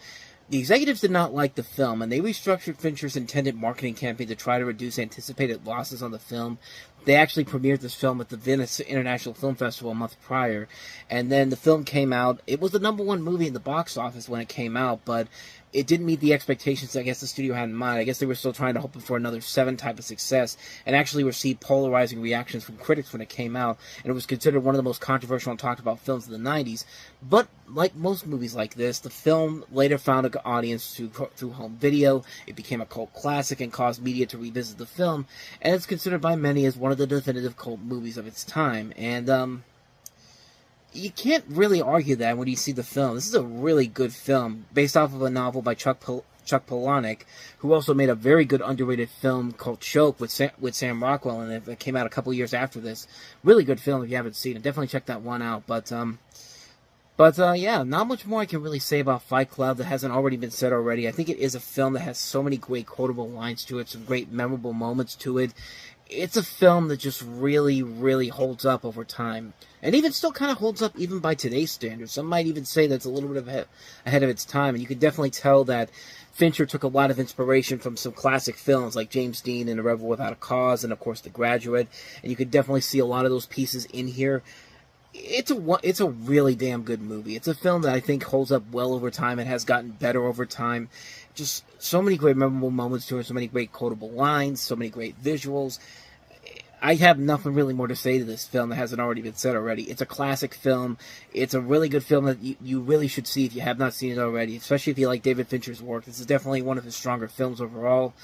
The executives did not like the film, and they restructured Fincher's intended marketing campaign to try to reduce anticipated losses on the film. They actually premiered this film at the Venice International Film Festival a month prior, and then the film came out. It was the #1 movie in the box office when it came out, but it didn't meet the expectations I guess the studio had in mind. I guess they were still trying to hope for another 7 type of success, and actually received polarizing reactions from critics when it came out, and it was considered one of the most controversial and talked about films of the 90s. But like most movies like this, the film later found an audience through home video. It became a cult classic and caused media to revisit the film, and it's considered by many as one of the definitive cult movies of its time. And you can't really argue that when you see the film. This is a really good film, based off of a novel by Chuck Palahniuk, who also made a very good underrated film called Choke with Sam Rockwell, and it came out a couple years after this. Really good film if you haven't seen it. Definitely check that one out. But yeah, not much more I can really say about Fight Club that hasn't already been said already. I think it is a film that has so many great quotable lines to it, some great memorable moments to it. It's a film that just really, really holds up over time. And even still kind of holds up even by today's standards. Some might even say that's a little bit ahead of its time. And you can definitely tell that Fincher took a lot of inspiration from some classic films like James Dean and A Rebel Without a Cause and, of course, The Graduate. And you could definitely see a lot of those pieces in here. It's a really damn good movie. It's a film that I think holds up well over time. It has gotten better over time. Just so many great memorable moments to it, so many great quotable lines, so many great visuals. I have nothing really more to say to this film that hasn't already been said already. It's a classic film. It's a really good film that you really should see if you have not seen it already, especially if you like David Fincher's work. This is definitely one of his stronger films overall.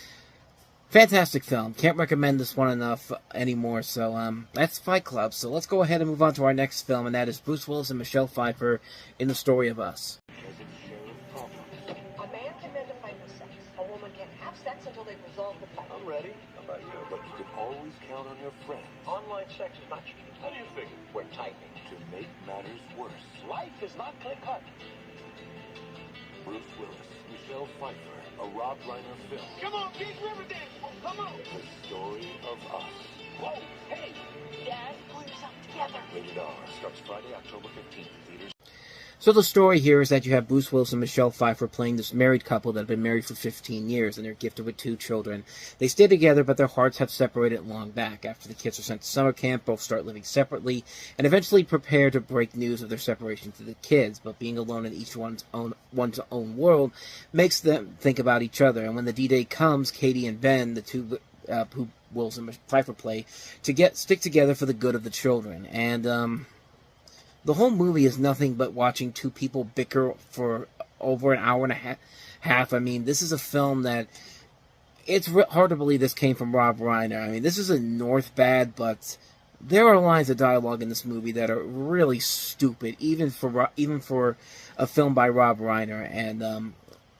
Fantastic film. Can't recommend this one enough anymore. So that's Fight Club. So let's go ahead and move on to our next film, and that is Bruce Willis and Michelle Pfeiffer in The Story of Us. A man can mend a fight with sex. A woman can have sex until they resolve the fight. I'm ready. How about you? But you can always count on your friends. Online sex is not cheating. How do you figure? We're typing. To make matters worse. Life is not clear-cut. Bruce Willis, Michelle Pfeiffer, a Rob Reiner film. Come on, kids, Riverdale. Come on. The Story of Us. Whoa, hey, Dad, pull yourself together. Rated R. Starts Friday, October 15th. Theaters. So the story here is that you have Bruce Willis and Michelle Pfeiffer playing this married couple that have been married for 15 years, and they're gifted with 2 children. They stay together, but their hearts have separated long back. After the kids are sent to summer camp, both start living separately, and eventually prepare to break news of their separation to the kids. But being alone in each one's own world makes them think about each other. And when the D-Day comes, Katie and Ben, the two who Willis and Pfeiffer play, stick together for the good of the children. And the whole movie is nothing but watching 2 people bicker for over an hour and a half. I mean, this is a film that it's hard to believe this came from Rob Reiner. I mean, this is a North bad, but there are lines of dialogue in this movie that are really stupid, even for a film by Rob Reiner. And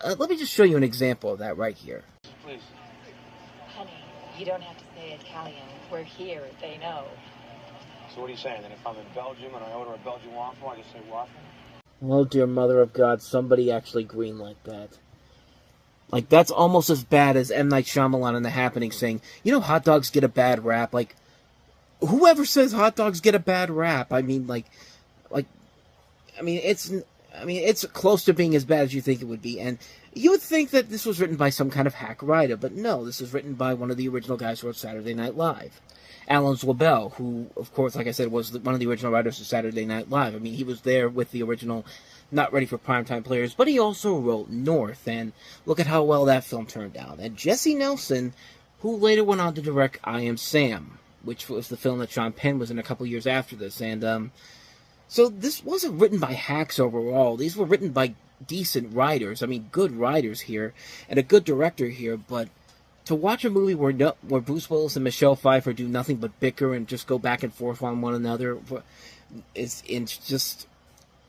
let me just show you an example of that right here. Please. Honey, you don't have to say Italian. We're here. They know. So what are you saying? That if I'm in Belgium and I order a Belgian waffle, I just say waffle? Oh, dear mother of God, somebody actually greenlit that. Like, that's almost as bad as M. Night Shyamalan in The Happening saying, you know, hot dogs get a bad rap. Like, whoever says hot dogs get a bad rap? I mean, it's close to being as bad as you think it would be. And you would think that this was written by some kind of hack writer, but no, this was written by one of the original guys who wrote Saturday Night Live. Alan Zlobel, who, of course, like I said, was one of the original writers of Saturday Night Live. I mean, he was there with the original Not Ready for Primetime Players, but he also wrote North, and look at how well that film turned out. And Jesse Nelson, who later went on to direct I Am Sam, which was the film that Sean Penn was in a couple years after this. And so this wasn't written by hacks overall. These were written by decent writers. I mean, good writers here, and a good director here, but to watch a movie where Bruce Willis and Michelle Pfeiffer do nothing but bicker and just go back and forth on one another, it's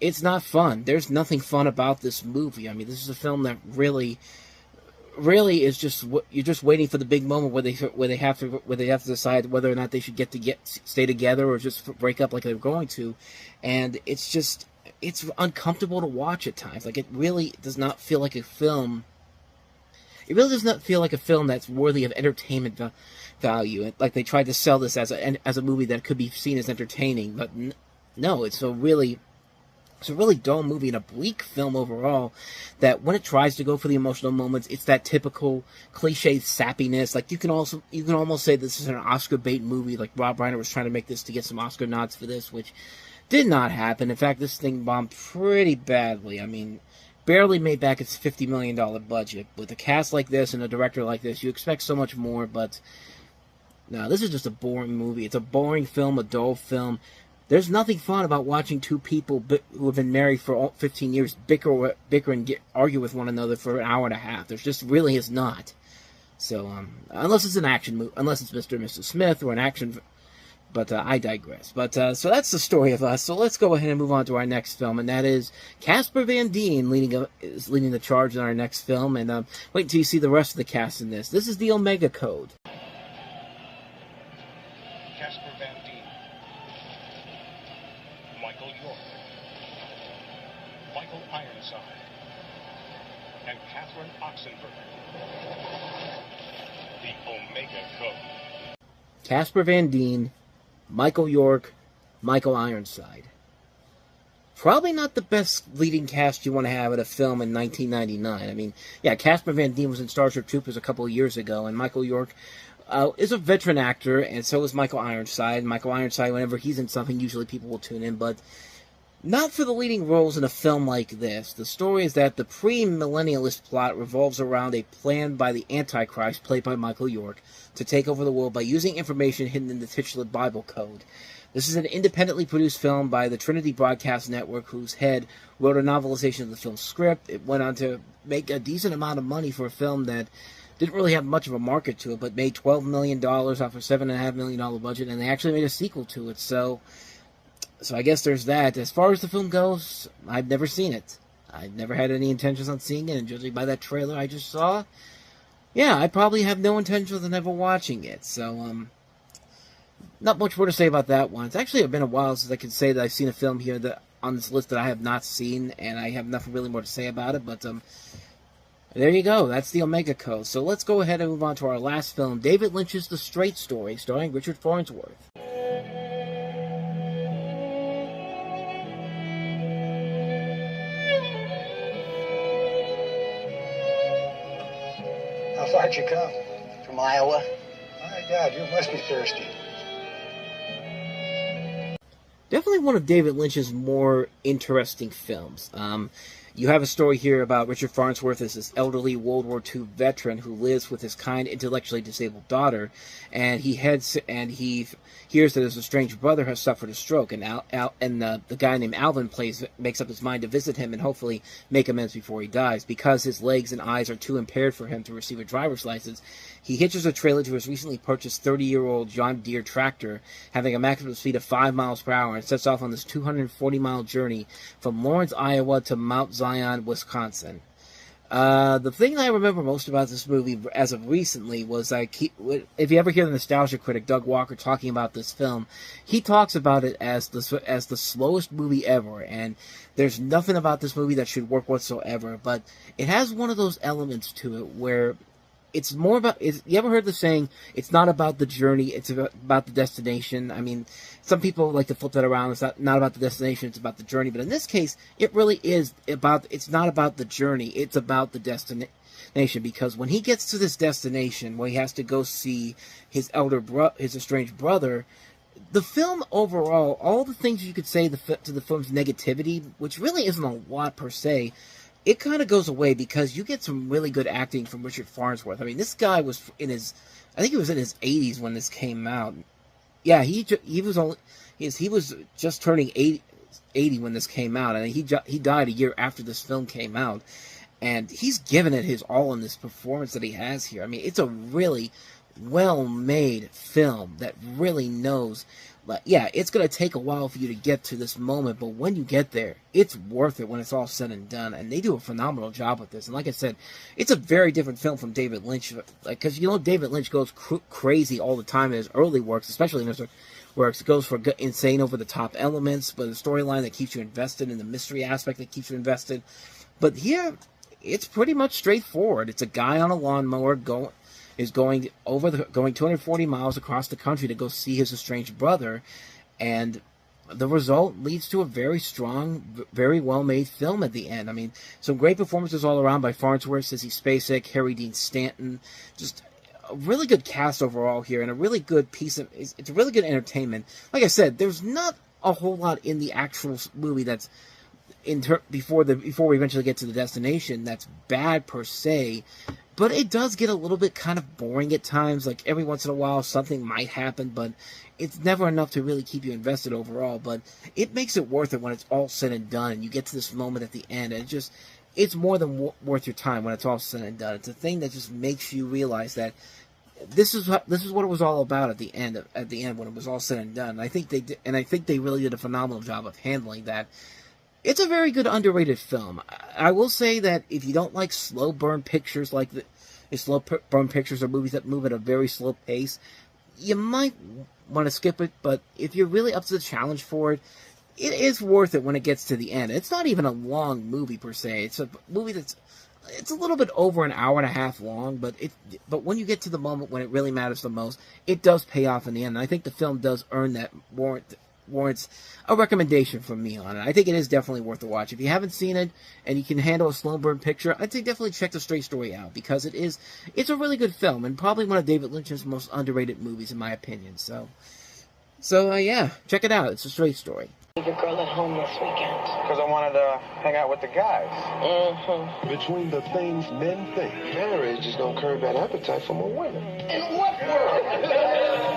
it's not fun. There's nothing fun about this movie. I mean, this is a film that really is just, you're just waiting for the big moment where they have to decide whether or not they should stay together or just break up like they're going to, and it's uncomfortable to watch at times. Like, it really does not feel like a film. It really does not feel like a film that's worthy of entertainment value. Like, they tried to sell this as a movie that could be seen as entertaining, but no, it's a really dull movie and a bleak film overall, that when it tries to go for the emotional moments, it's that typical cliche sappiness. Like, you can almost say this is an Oscar bait movie. Like, Rob Reiner was trying to make this to get some Oscar nods for this, which did not happen. In fact, this thing bombed pretty badly. I mean, barely made back its $50 million budget. With a cast like this and a director like this, you expect so much more, but no, this is just a boring movie. It's a boring film, a dull film. There's nothing fun about watching two people who have been married for 15 years bicker and argue with one another for an hour and a half. There just really is not. So, unless it's an action movie, unless it's Mr. and Mrs. Smith or an action, but I digress. But so that's the story of us. So let's go ahead and move on to our next film, and that is Casper Van Dien is leading the charge in our next film. And wait until you see the rest of the cast in this. This is the Omega Code. Casper Van Dien. Michael York. Michael Ironside. And Catherine Oxenberger. The Omega Code. Casper Van Dien, Michael York, Michael Ironside. Probably not the best leading cast you want to have at a film in 1999. I mean, yeah, Casper Van Dien was in Starship Troopers a couple of years ago, and Michael York is a veteran actor, and so is Michael Ironside. Michael Ironside, whenever he's in something, usually people will tune in, but not for the leading roles in a film like this. The story is that the pre-millennialist plot revolves around a plan by the Antichrist, played by Michael York, to take over the world by using information hidden in the titular Bible code. This is an independently produced film by the Trinity Broadcast Network, whose head wrote a novelization of the film's script. It went on to make a decent amount of money for a film that didn't really have much of a market to it, but made $12 million off a $7.5 million budget, and they actually made a sequel to it. So I guess there's that. As far as the film goes, I've never seen it. I've never had any intentions on seeing it, and judging by that trailer I just saw, yeah, I probably have no intentions of ever watching it. So, not much more to say about that one. It's actually been a while since I can say that I've seen a film here that on this list that I have not seen, and I have nothing really more to say about it, but there you go. That's the Omega Code. So let's go ahead and move on to our last film, David Lynch's The Straight Story, starring Richard Farnsworth. How far'd you come? From Iowa. My God, you must be thirsty. Definitely one of David Lynch's more interesting films. You have a story here about Richard Farnsworth as this elderly World War II veteran who lives with his kind, intellectually disabled daughter, and he hears that his estranged brother has suffered a stroke, and the guy named Alvin makes up his mind to visit him and hopefully make amends before he dies. Because his legs and eyes are too impaired for him to receive a driver's license, he hitches a trailer to his recently purchased 30-year-old John Deere tractor, having a maximum speed of 5 miles per hour, and sets off on this 240-mile journey from Lawrence, Iowa to Mount Zion, Wisconsin. The thing that I remember most about this movie as of recently was if you ever hear the nostalgia critic Doug Walker talking about this film, he talks about it as the slowest movie ever, and there's nothing about this movie that should work whatsoever, but it has one of those elements to it where it's more about, you ever heard the saying, it's not about the journey, it's about the destination? I mean, some people like to flip that around. It's not about the destination, it's about the journey. But in this case, it really is it's not about the journey, it's about the destination. Because when he gets to this destination, where he has to go see his estranged brother, the film overall, all the things you could say to the film's negativity, which really isn't a lot per se, it kind of goes away because you get some really good acting from Richard Farnsworth. I mean, this guy was I think he was in his 80s when this came out. Yeah, he was just turning 80 when this came out, and he died a year after this film came out. And he's given it his all in this performance that he has here. I mean, it's a really well-made film that really knows Like, yeah, it's going to take a while for you to get to this moment, but when you get there, it's worth it when it's all said and done, and they do a phenomenal job with this. And like I said, it's a very different film from David Lynch, like, because, you know, David Lynch goes crazy all the time in his early works, especially in his works. It goes for insane over-the-top elements, but a storyline that keeps you invested, and the mystery aspect that keeps you invested. But here, it's pretty much straightforward. It's a guy on a lawnmower going 240 miles across the country to go see his estranged brother, and the result leads to a very strong, very well-made film at the end. I mean, some great performances all around by Farnsworth, Sissy Spacek, Harry Dean Stanton. Just a really good cast overall here, and a really good piece of... It's a really good entertainment. Like I said, there's not a whole lot in the actual movie that's... before we eventually get to the destination, that's bad per se, but it does get a little bit kind of boring at times. Like, every once in a while something might happen, but it's never enough to really keep you invested overall. But it makes it worth it when it's all said and done, and you get to this moment at the end, and it's more than worth your time when it's all said and done. It's a thing that just makes you realize that this is what it was all about at the end when it was all said and done. And I think they really did a phenomenal job of handling that. It's a very good, underrated film. I will say that if you don't like slow burn pictures or movies that move at a very slow pace, you might want to skip it. But if you're really up to the challenge for it, it is worth it when it gets to the end. It's not even a long movie per se. It's a movie it's a little bit over an hour and a half long, but when you get to the moment when it really matters the most, it does pay off in the end. And I think the film does earn that warrants a recommendation from me on it. I think it is definitely worth a watch. If you haven't seen it and you can handle a slow burn picture, I'd say definitely check The Straight Story out, because it's a really good film and probably one of David Lynch's most underrated movies in my opinion. So yeah, check it out. It's A Straight Story. Leave your girl at home this weekend. Because I wanted to hang out with the guys. Mm-hmm. Between the things men think, marriage just don't curb that appetite for more women. In what world?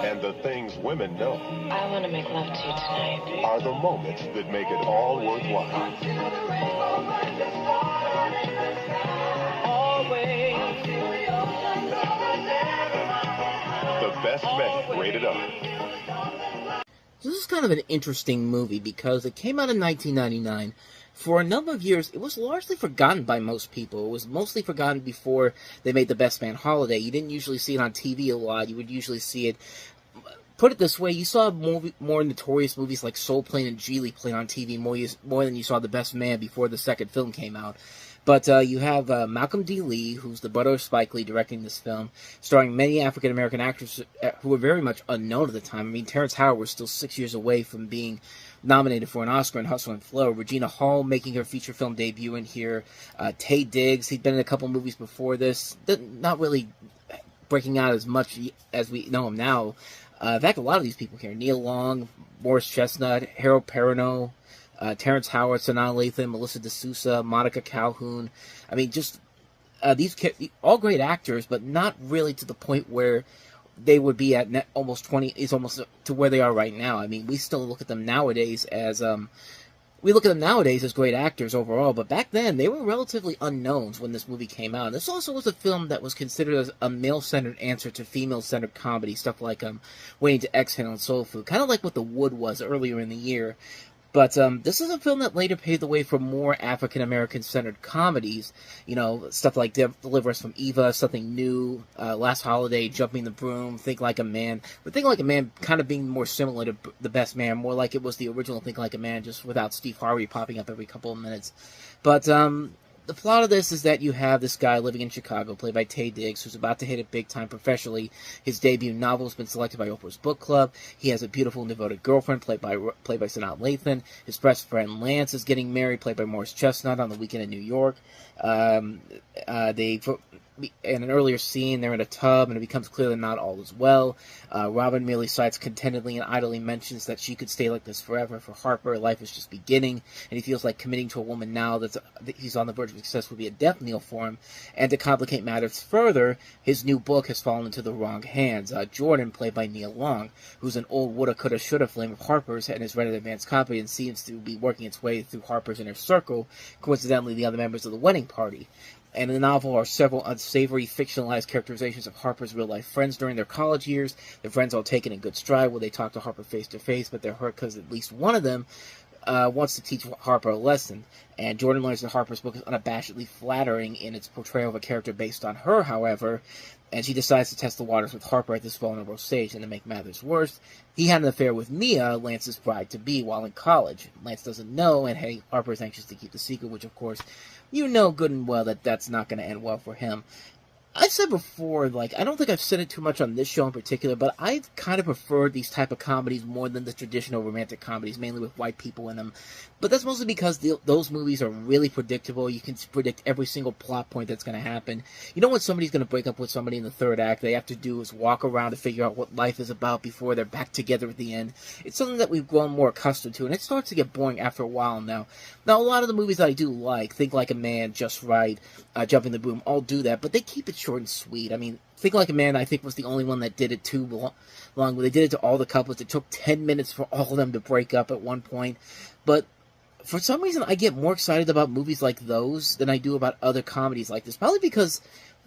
And the things women know. I want to make love to you tonight. Are the moments that make it all worthwhile. The Best Men, rated R. So this is kind of an interesting movie because it came out in 1999. For a number of years, it was largely forgotten by most people. It was mostly forgotten before they made The Best Man Holiday. You didn't usually see it on TV a lot. You would usually see it... Put it this way, you saw more notorious movies like Soul Plane and Geely played on TV more than you saw The Best Man before the second film came out. But you have Malcolm D. Lee, who's the brother of Spike Lee, directing this film, starring many African-American actors who were very much unknown at the time. I mean, Terrence Howard was still 6 years away from being nominated for an Oscar in Hustle and Flow. Regina Hall making her feature film debut in here. Taye Diggs, he'd been in a couple movies before this. Not really breaking out as much as we know him now. In fact, a lot of these people here. Neil Long, Morris Chestnut, Harold Perrineau, Terrence Howard, Sanaa Lathan, Melissa D'Souza, Monica Calhoun. I mean, just these all great actors, but not really to the point where they would be at almost 20. It's almost to where they are right now. I mean, we still look at them nowadays as great actors overall, but back then they were relatively unknowns when this movie came out. This also was a film that was considered as a male-centered answer to female-centered comedy, stuff like Waiting to Exhale and Soul Food, kind of like what The Wood was earlier in the year. But this is a film that later paved the way for more African-American-centered comedies. You know, stuff like Deliver Us from Eva, Something New, Last Holiday, Jumping the Broom, Think Like a Man. But Think Like a Man kind of being more similar to The Best Man, more like it was the original Think Like a Man, just without Steve Harvey popping up every couple of minutes. But the plot of this is that you have this guy living in Chicago, played by Taye Diggs, who's about to hit it big time professionally. His debut novel has been selected by Oprah's Book Club. He has a beautiful and devoted girlfriend, played by Sanaa Lathan. His best friend Lance is getting married, played by Morris Chestnut, on the Weekend in New York. In an earlier scene, they're in a tub, and it becomes clear that not all is well. Robin merely sighs contentedly and idly mentions that she could stay like this forever. For Harper, life is just beginning, and he feels like committing to a woman now that he's on the verge of success would be a death knell for him. And to complicate matters further, his new book has fallen into the wrong hands. Jordan, played by Neil Long, who's an old woulda, coulda, shoulda flame of Harper's and is ready to advance copy and seems to be working its way through Harper's inner circle, coincidentally the other members of the wedding party. And in the novel are several unsavory, fictionalized characterizations of Harper's real-life friends during their college years. Their friends all taken in good stride where they talk to Harper face-to-face, but they're hurt because at least one of them wants to teach Harper a lesson. And Jordan learns that Harper's book is unabashedly flattering in its portrayal of a character based on her, however, and she decides to test the waters with Harper at this vulnerable stage. And to make matters worse, he had an affair with Mia, Lance's bride-to-be, while in college. Lance doesn't know, and hey, Harper is anxious to keep the secret, which of course, you know good and well that that's not going to end well for him. I've said before, like, I don't think I've said it too much on this show in particular, but I kind of prefer these type of comedies more than the traditional romantic comedies, mainly with white people in them. But that's mostly because those movies are really predictable. You can predict every single plot point that's going to happen. You know when somebody's going to break up with somebody in the third act, they have to do is walk around to figure out what life is about before they're back together at the end. It's something that we've grown more accustomed to, and it starts to get boring after a while now. Now, a lot of the movies that I do like, Think Like a Man, Just Right, Jumping the Broom, all do that, but they keep it short and sweet. I mean, Think Like a Man, I think, was the only one that did it too long. They did it to all the couples. It took 10 minutes for all of them to break up at one point. But for some reason, I get more excited about movies like those than I do about other comedies like this. Probably because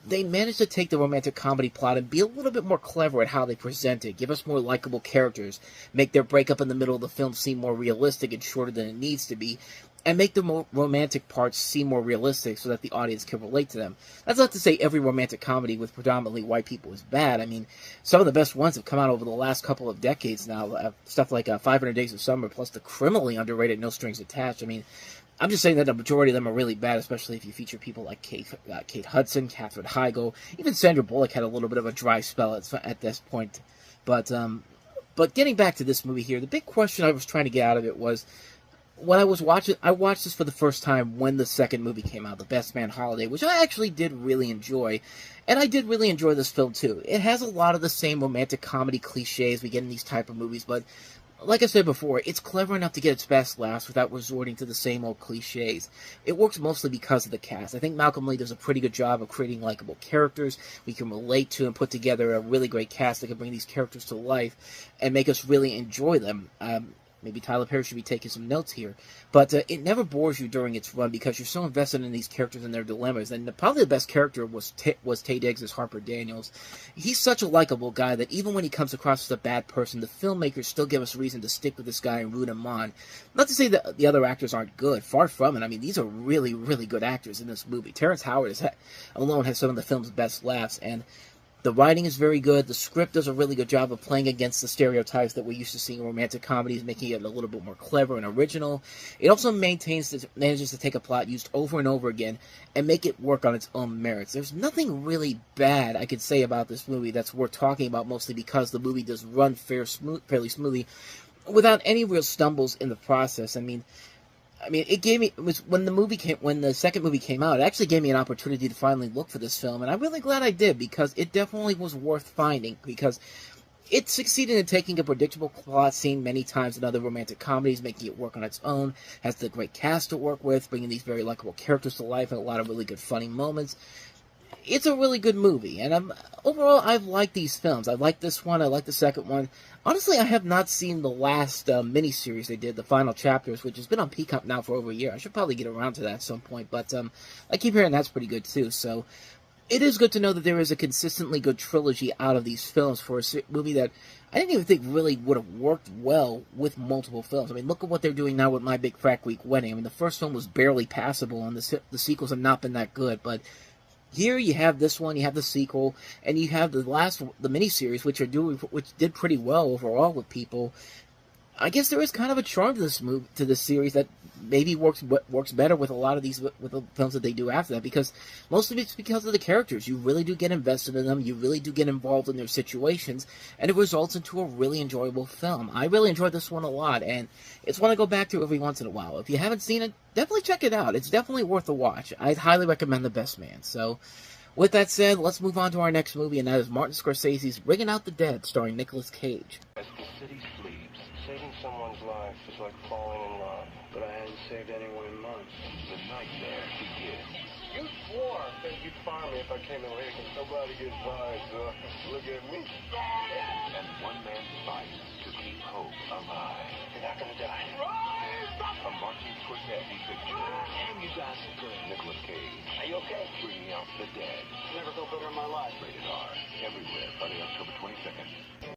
they managed to take the romantic comedy plot and be a little bit more clever at how they present it. Give us more likable characters. Make their breakup in the middle of the film seem more realistic and shorter than it needs to be. And make the more romantic parts seem more realistic so that the audience can relate to them. That's not to say every romantic comedy with predominantly white people is bad. I mean, some of the best ones have come out over the last couple of decades now. Stuff like 500 Days of Summer, plus the criminally underrated No Strings Attached. I mean, I'm just saying that the majority of them are really bad, especially if you feature people like Kate Hudson, Katherine Heigl. Even Sandra Bullock had a little bit of a dry spell at this point. But getting back to this movie here, the big question I was trying to get out of it was, when I was watching, I watched this for the first time when the second movie came out, The Best Man Holiday, which I actually did really enjoy. And I did really enjoy this film, too. It has a lot of the same romantic comedy cliches we get in these type of movies, but like I said before, it's clever enough to get its best laughs without resorting to the same old cliches. It works mostly because of the cast. I think Malcolm Lee does a pretty good job of creating likable characters we can relate to and put together a really great cast that can bring these characters to life and make us really enjoy them. Maybe Tyler Perry should be taking some notes here. But it never bores you during its run because you're so invested in these characters and their dilemmas. And probably the best character was Taye Diggs as Harper Daniels. He's such a likable guy that even when he comes across as a bad person, the filmmakers still give us reason to stick with this guy and root him on. Not to say that the other actors aren't good. Far from it. I mean, these are really, really good actors in this movie. Terrence Howard alone has some of the film's best laughs. And the writing is very good. The script does a really good job of playing against the stereotypes that we're used to seeing in romantic comedies, making it a little bit more clever and original. It also manages to take a plot used over and over again and make it work on its own merits. There's nothing really bad I could say about this movie that's worth talking about, mostly because the movie does run fairly smoothly without any real stumbles in the process. I mean, when the second movie came out, it actually gave me an opportunity to finally look for this film, and I'm really glad I did, because it definitely was worth finding, because it succeeded in taking a predictable plot seen many times in other romantic comedies, making it work on its own, has the great cast to work with, bringing these very likable characters to life, and a lot of really good funny moments. It's a really good movie, and overall, I've liked these films. I like this one, I like the second one. Honestly, I have not seen the last miniseries they did, The Final Chapters, which has been on Peacock now for over a year. I should probably get around to that at some point, but I keep hearing that's pretty good too, so it is good to know that there is a consistently good trilogy out of these films for a movie that I didn't even think really would have worked well with multiple films. I mean, look at what they're doing now with My Big Fat Greek Wedding. I mean, the first film was barely passable, and the sequels have not been that good, but here you have this one, you have the sequel, and you have the miniseries, which did pretty well overall with people. I guess there is kind of a charm to this series that maybe works better with a lot of these with the films that they do after that, because most of it's because of the characters. You really do get invested in them, you really do get involved in their situations, and it results into a really enjoyable film. I really enjoyed this one a lot, and it's one I go back to every once in a while. If you haven't seen it, definitely check it out. It's definitely worth a watch. I'd highly recommend The Best Man. So, with that said, let's move on to our next movie, and that is Martin Scorsese's Bringing Out the Dead, starring Nicolas Cage. As the city sleeps, saving someone's life is like falling in love, but I hadn't saved anyone in months. The nightmare begins. You swore that you'd fire me if I came in late. Nobody gets fired, so look at me. And one man's fight to keep hope alive. You're not gonna die. A Martin Scorsese picture. And you guys are good. Nicolas Cage. Are you okay? Bringing out the dead. Never felt better in my life. Rated R. Everywhere. Friday, October 22nd.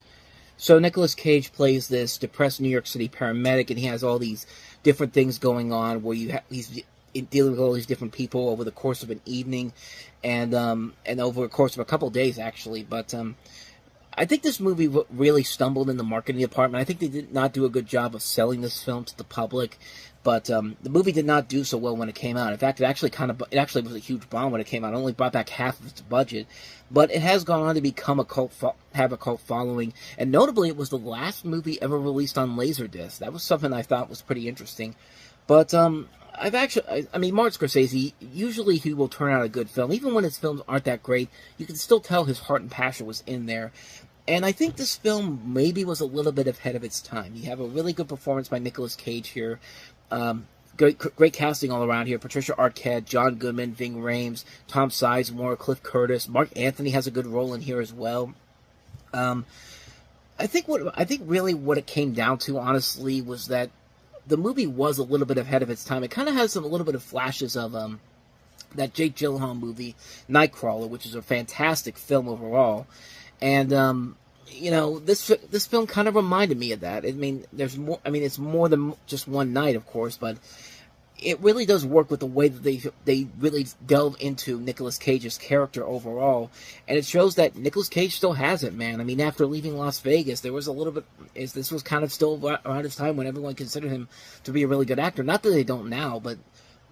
So Nicolas Cage plays this depressed New York City paramedic, and he has all these different things going on where he's dealing with all these different people over the course of an evening, and over the course of a couple of days, actually. But I think this movie really stumbled in the marketing department. I think they did not do a good job of selling this film to the public. But the movie did not do so well when it came out. In fact, it actually was a huge bomb when it came out. It only brought back half of its budget, but it has gone on to become have a cult following. And notably, it was the last movie ever released on Laserdisc. That was something I thought was pretty interesting. But I mean, Martin Scorsese, usually he will turn out a good film, even when his films aren't that great. You can still tell his heart and passion was in there. And I think this film maybe was a little bit ahead of its time. You have a really good performance by Nicolas Cage here. Great casting all around here. Patricia Arquette, John Goodman, Ving Rhames, Tom Sizemore, Cliff Curtis, Mark Anthony has a good role in here as well. I think really what it came down to, honestly, was that the movie was a little bit ahead of its time. It kind of has a little bit of flashes of that Jake Gyllenhaal movie, Nightcrawler, which is a fantastic film overall. And you know, this film kind of reminded me of that. I mean, there's more. I mean, it's more than just one night, of course, but it really does work with the way that they really delve into Nicolas Cage's character overall, and it shows that Nicolas Cage still has it, man. I mean, after leaving Las Vegas, there was a little bit. This was kind of still around his time when everyone considered him to be a really good actor. Not that they don't now, but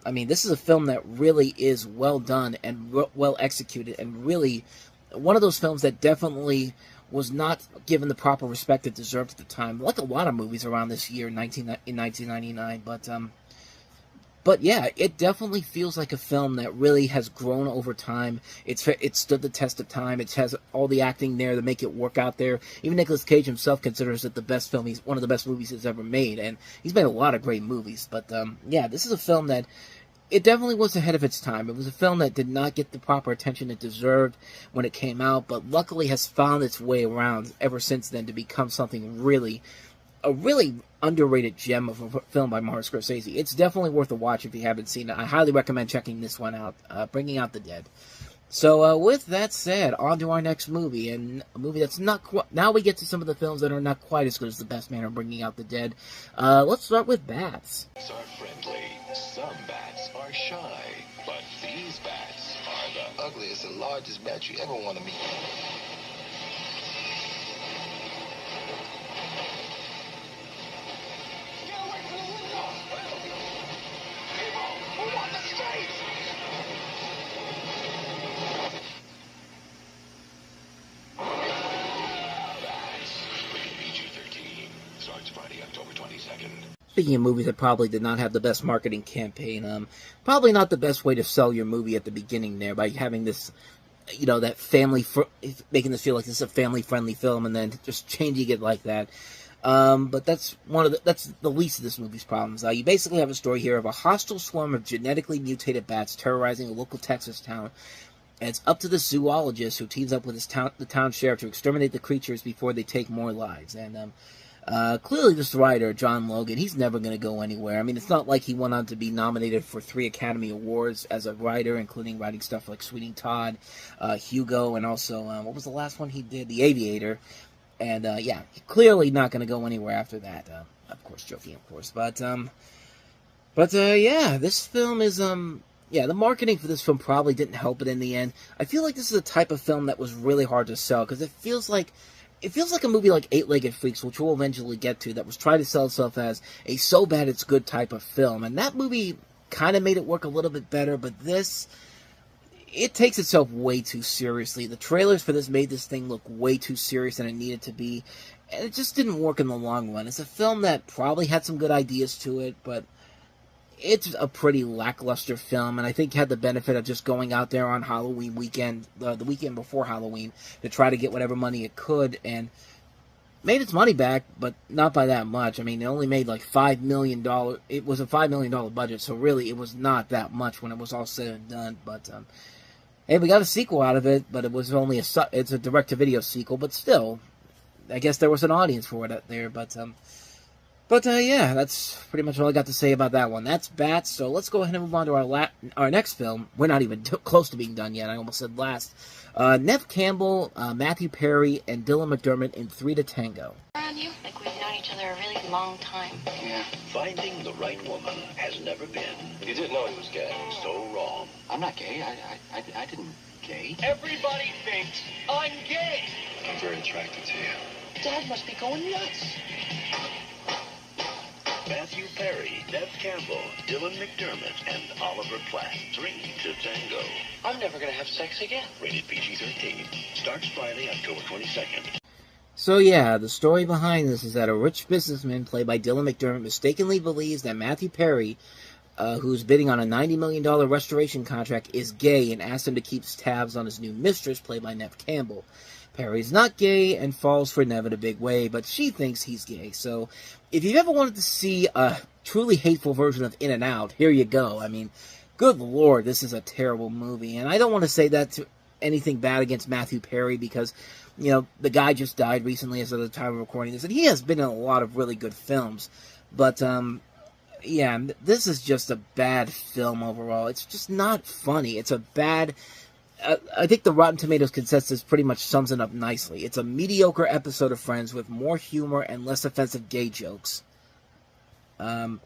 I mean, this is a film that really is well done and well executed, and really one of those films that definitely was not given the proper respect it deserved at the time, like a lot of movies around this year in 1999. But yeah, it definitely feels like a film that really has grown over time. It stood the test of time. It has all the acting there to make it work out there. Even Nicolas Cage himself considers it the best film. One of the best movies he's ever made, and he's made a lot of great movies. But yeah, this is a film that it definitely was ahead of its time. It was a film that did not get the proper attention it deserved when it came out, but luckily has found its way around ever since then to become something a really underrated gem of a film by Martin Scorsese. It's definitely worth a watch if you haven't seen it. I highly recommend checking this one out, Bringing Out the Dead. So with that said, on to our next movie, and a movie that's not quite... Now we get to some of the films that are not quite as good as The Best Man or Bringing Out the Dead. Let's start with Bats. Bats are friendly. Some bats are shy. But these bats are the ugliest and largest bats you ever want to meet. Get away from the window! People who want the streets! Starts Friday, October 22nd. Speaking of movies that probably did not have the best marketing campaign, probably not the best way to sell your movie at the beginning there, by having this, you know, that making this feel like this is a family-friendly film, and then just changing it like that. But that's the least of this movie's problems. You basically have a story here of a hostile swarm of genetically mutated bats terrorizing a local Texas town. And it's up to the zoologist, who teams up with the town sheriff, to exterminate the creatures before they take more lives. And clearly this writer, John Logan, he's never going to go anywhere. I mean, it's not like he went on to be nominated for 3 Academy Awards as a writer, including writing stuff like Sweeney Todd, Hugo, and also, what was the last one he did? The Aviator. And, yeah, clearly not going to go anywhere after that. Of course, joking, of course. But yeah, this film is, yeah, the marketing for this film probably didn't help it in the end. I feel like this is a type of film that was really hard to sell, because it feels like a movie like Eight-Legged Freaks, which we'll eventually get to, that was trying to sell itself as a so bad it's good type of film. And that movie kind of made it work a little bit better, but this, it takes itself way too seriously. The trailers for this made this thing look way too serious than it needed to be, and it just didn't work in the long run. It's a film that probably had some good ideas to it, but it's a pretty lackluster film, and I think had the benefit of just going out there on Halloween weekend, the weekend before Halloween, to try to get whatever money it could, and made its money back, but not by that much. I mean, it only made like $5 million. It was a $5 million budget, so really it was not that much when it was all said and done. But hey, we got a sequel out of it, but it was only it's a direct-to-video sequel. But still, I guess there was an audience for it out there. But yeah, that's pretty much all I got to say about that one. That's Bats. So let's go ahead and move on to our next film. We're not even close to being done yet. I almost said last. Neve Campbell, Matthew Perry, and Dylan McDermott in 3 to Tango. Around you, like we've known each other a really long time. Yeah. Finding the right woman has never been. You didn't know he was gay. So wrong. I'm not gay. I didn't gay. Everybody thinks I'm gay. I'm very attracted to you. Dad must be going nuts. Matthew Perry, Neve Campbell, Dylan McDermott, and Oliver Platt. 3 to Tango. I'm never gonna have sex again. Rated PG-13. Starts Friday, October 22nd. So yeah, the story behind this is that a rich businessman played by Dylan McDermott mistakenly believes that Matthew Perry, who's bidding on a $90 million restoration contract, is gay and asks him to keep tabs on his new mistress, played by Neve Campbell. Perry's not gay and falls for Neve in a big way, but she thinks he's gay. So if you've ever wanted to see a truly hateful version of In and Out, here you go. I mean, good lord, this is a terrible movie. And I don't want to say that to anything bad against Matthew Perry because, you know, the guy just died recently as of the time of recording this. And he has been in a lot of really good films. But, yeah, this is just a bad film overall. It's just not funny. It's a bad... I think the Rotten Tomatoes consensus pretty much sums it up nicely. It's a mediocre episode of Friends with more humor and less offensive gay jokes. I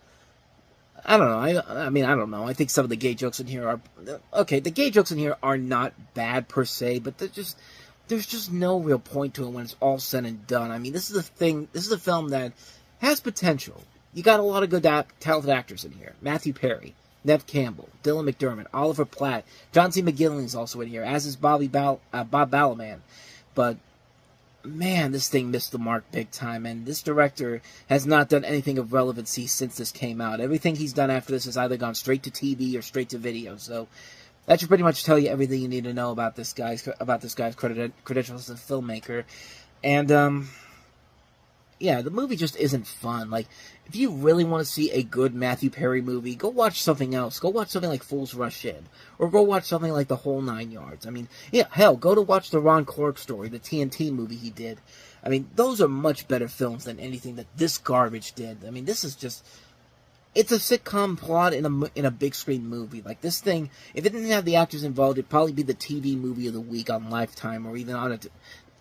don't know. I mean, I don't know. I think some of the gay jokes in here are... Okay, the gay jokes in here are not bad per se, but there's just no real point to it when it's all said and done. I mean, this is a film that has potential. You got a lot of good talented actors in here. Matthew Perry, Neve Campbell, Dylan McDermott, Oliver Platt, John C. McGinley is also in here, as is Bob Balaban. But, man, this thing missed the mark big time, and this director has not done anything of relevancy since this came out. Everything he's done after this has either gone straight to TV or straight to video, so that should pretty much tell you everything you need to know about this guy's credentials as a filmmaker. And, yeah, the movie just isn't fun. Like, if you really want to see a good Matthew Perry movie, go watch something else. Go watch something like Fools Rush In. Or go watch something like The Whole Nine Yards. I mean, yeah, hell, go to watch the Ron Clark story, the TNT movie he did. I mean, those are much better films than anything that this garbage did. I mean, this is just... It's a sitcom plot in a big screen movie. Like, this thing, if it didn't have the actors involved, it'd probably be the TV movie of the week on Lifetime, or even on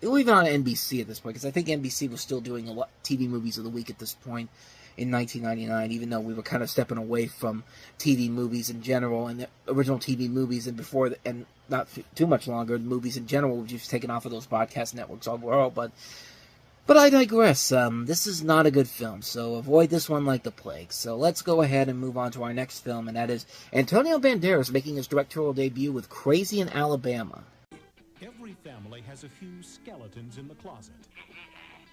NBC at this point, because I think NBC was still doing a lot TV movies of the week at this point in 1999, even though we were kind of stepping away from TV movies in general, and the original TV movies, and before, and not too much longer, movies in general were just taken off of those podcast networks overall, but I digress. This is not a good film, so avoid this one like the plague. So let's go ahead and move on to our next film, and that is Antonio Banderas making his directorial debut with Crazy in Alabama. Every family has a few skeletons in the closet.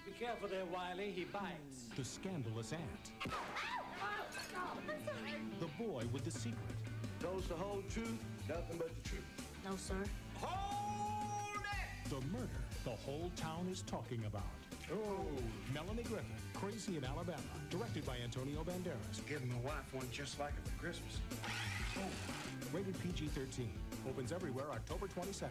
Be careful there, Wiley. He bites. The scandalous aunt. The boy with the secret. Knows the whole truth, nothing but the truth. No, sir. Hold it! The murder the whole town is talking about. Oh, Melanie Griffith, Crazy in Alabama, directed by Antonio Banderas. give my wife one just like it for Christmas. Rated PG-13. Opens everywhere October 22nd.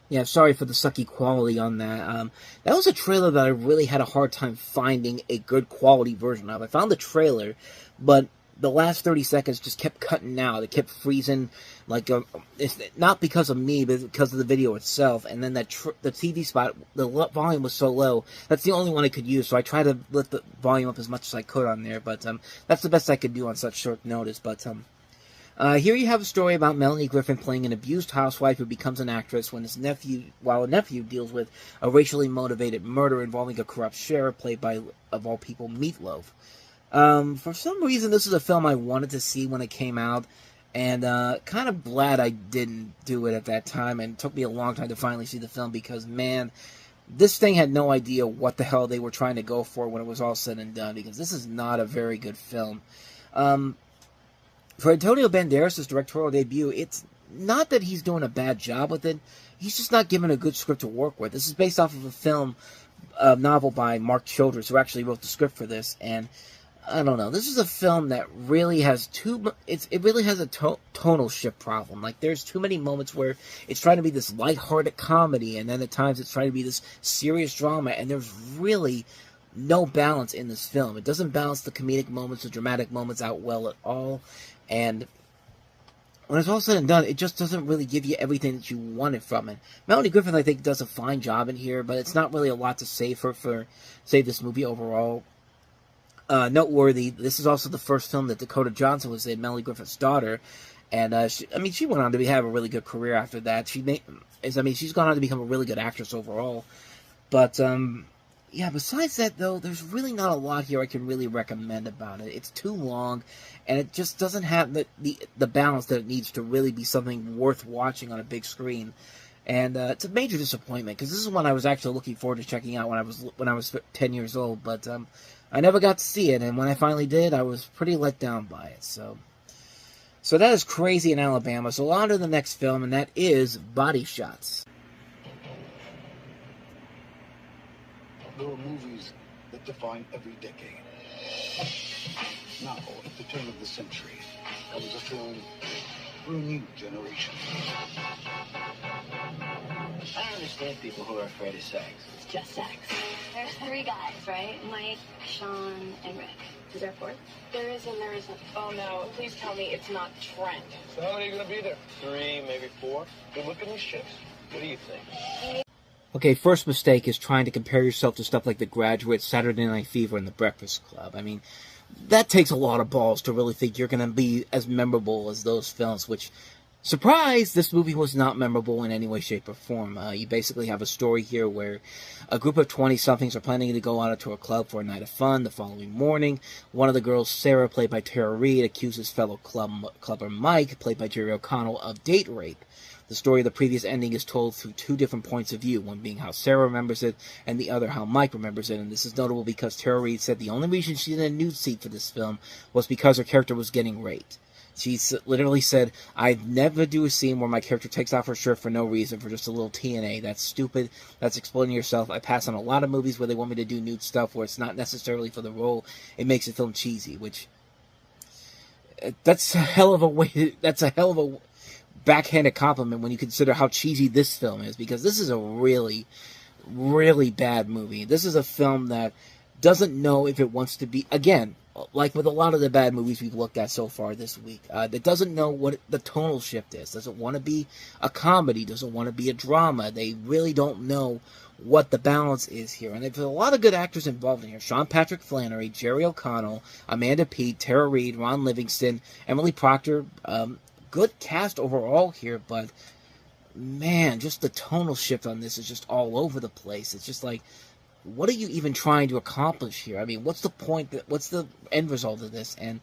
Yeah, sorry for the sucky quality on that. That was a trailer that I really had a hard time finding a good quality version of. I found the trailer, but the last 30 seconds just kept cutting out. It kept freezing, like, it's not because of me, but because of the video itself. And then the TV spot, the volume was so low, that's the only one I could use, so I tried to lift the volume up as much as I could on there, but that's the best I could do on such short notice. But here you have a story about Melanie Griffith playing an abused housewife who becomes an actress while a nephew deals with a racially motivated murder involving a corrupt sheriff played by, of all people, Meatloaf. For some reason, this is a film I wanted to see when it came out, and kind of glad I didn't do it at that time, and it took me a long time to finally see the film because, man, this thing had no idea what the hell they were trying to go for when it was all said and done, because this is not a very good film. For Antonio Banderas' directorial debut, it's not that he's doing a bad job with it, he's just not given a good script to work with. This is based off of a film novel by Mark Childress, who actually wrote the script for this, and I don't know. This is a film that really has it really has a tonal shift problem. Like, there's too many moments where it's trying to be this lighthearted comedy, and then at times it's trying to be this serious drama, and there's really no balance in this film. It doesn't balance the comedic moments, the dramatic moments out well at all, and when it's all said and done, it just doesn't really give you everything that you wanted from it. Melanie Griffith, I think, does a fine job in here, but it's not really a lot to say for this movie overall. Noteworthy, this is also the first film that Dakota Johnson was in, Melanie Griffith's daughter, and she went on to have a really good career after that. She's gone on to become a really good actress overall. But yeah, besides that though, there's really not a lot here I can really recommend about it. It's too long, and it just doesn't have the balance that it needs to really be something worth watching on a big screen. And it's a major disappointment, because this is one I was actually looking forward to checking out when I was 10 years old, but I never got to see it, and when I finally did, I was pretty let down by it. So that is Crazy in Alabama. So on to the next film, and that is Body Shots. There are movies that define every decade. Now, at the turn of the century, comes a film for a new generation. I don't understand people who are afraid of sex. It's just sex. There's 3 guys, right? Mike, Sean, and Rick. Is there a 4th? There isn't. Oh no, please tell me it's not Trent. So how many are going to be there? 3, maybe 4? Good looking these chicks. What do you think? Okay, first mistake is trying to compare yourself to stuff like The Graduate, Saturday Night Fever, and The Breakfast Club. I mean, that takes a lot of balls to really think you're going to be as memorable as those films, which, surprise, this movie was not memorable in any way, shape, or form. You basically have a story here where a group of 20-somethings are planning to go out to a club for a night of fun. The following morning, one of the girls, Sarah, played by Tara Reid, accuses fellow clubber Mike, played by Jerry O'Connell, of date rape. The story of the previous ending is told through 2 different points of view, one being how Sarah remembers it, and the other how Mike remembers it, and this is notable because Tara Reid said the only reason she did a nude seat for this film was because her character was getting raped. She literally said, "I'd never do a scene where my character takes off her shirt for no reason, for just a little TNA. That's stupid. That's exploiting yourself. I pass on a lot of movies where they want me to do nude stuff where it's not necessarily for the role. It makes the film cheesy," which, that's a hell of a backhanded compliment when you consider how cheesy this film is, because this is a really, really bad movie. This is a film that doesn't know if it wants to be, again, like with a lot of the bad movies we've looked at so far this week, that doesn't know what the tonal shift is, doesn't want to be a comedy, doesn't want to be a drama. They really don't know what the balance is here. And there's a lot of good actors involved in here. Sean Patrick Flannery, Jerry O'Connell, Amanda Peet, Tara Reid, Ron Livingston, Emily Proctor. Good cast overall here, but man, just the tonal shift on this is just all over the place. It's just like, what are you even trying to accomplish here? I mean, what's the point? What's the end result of this? And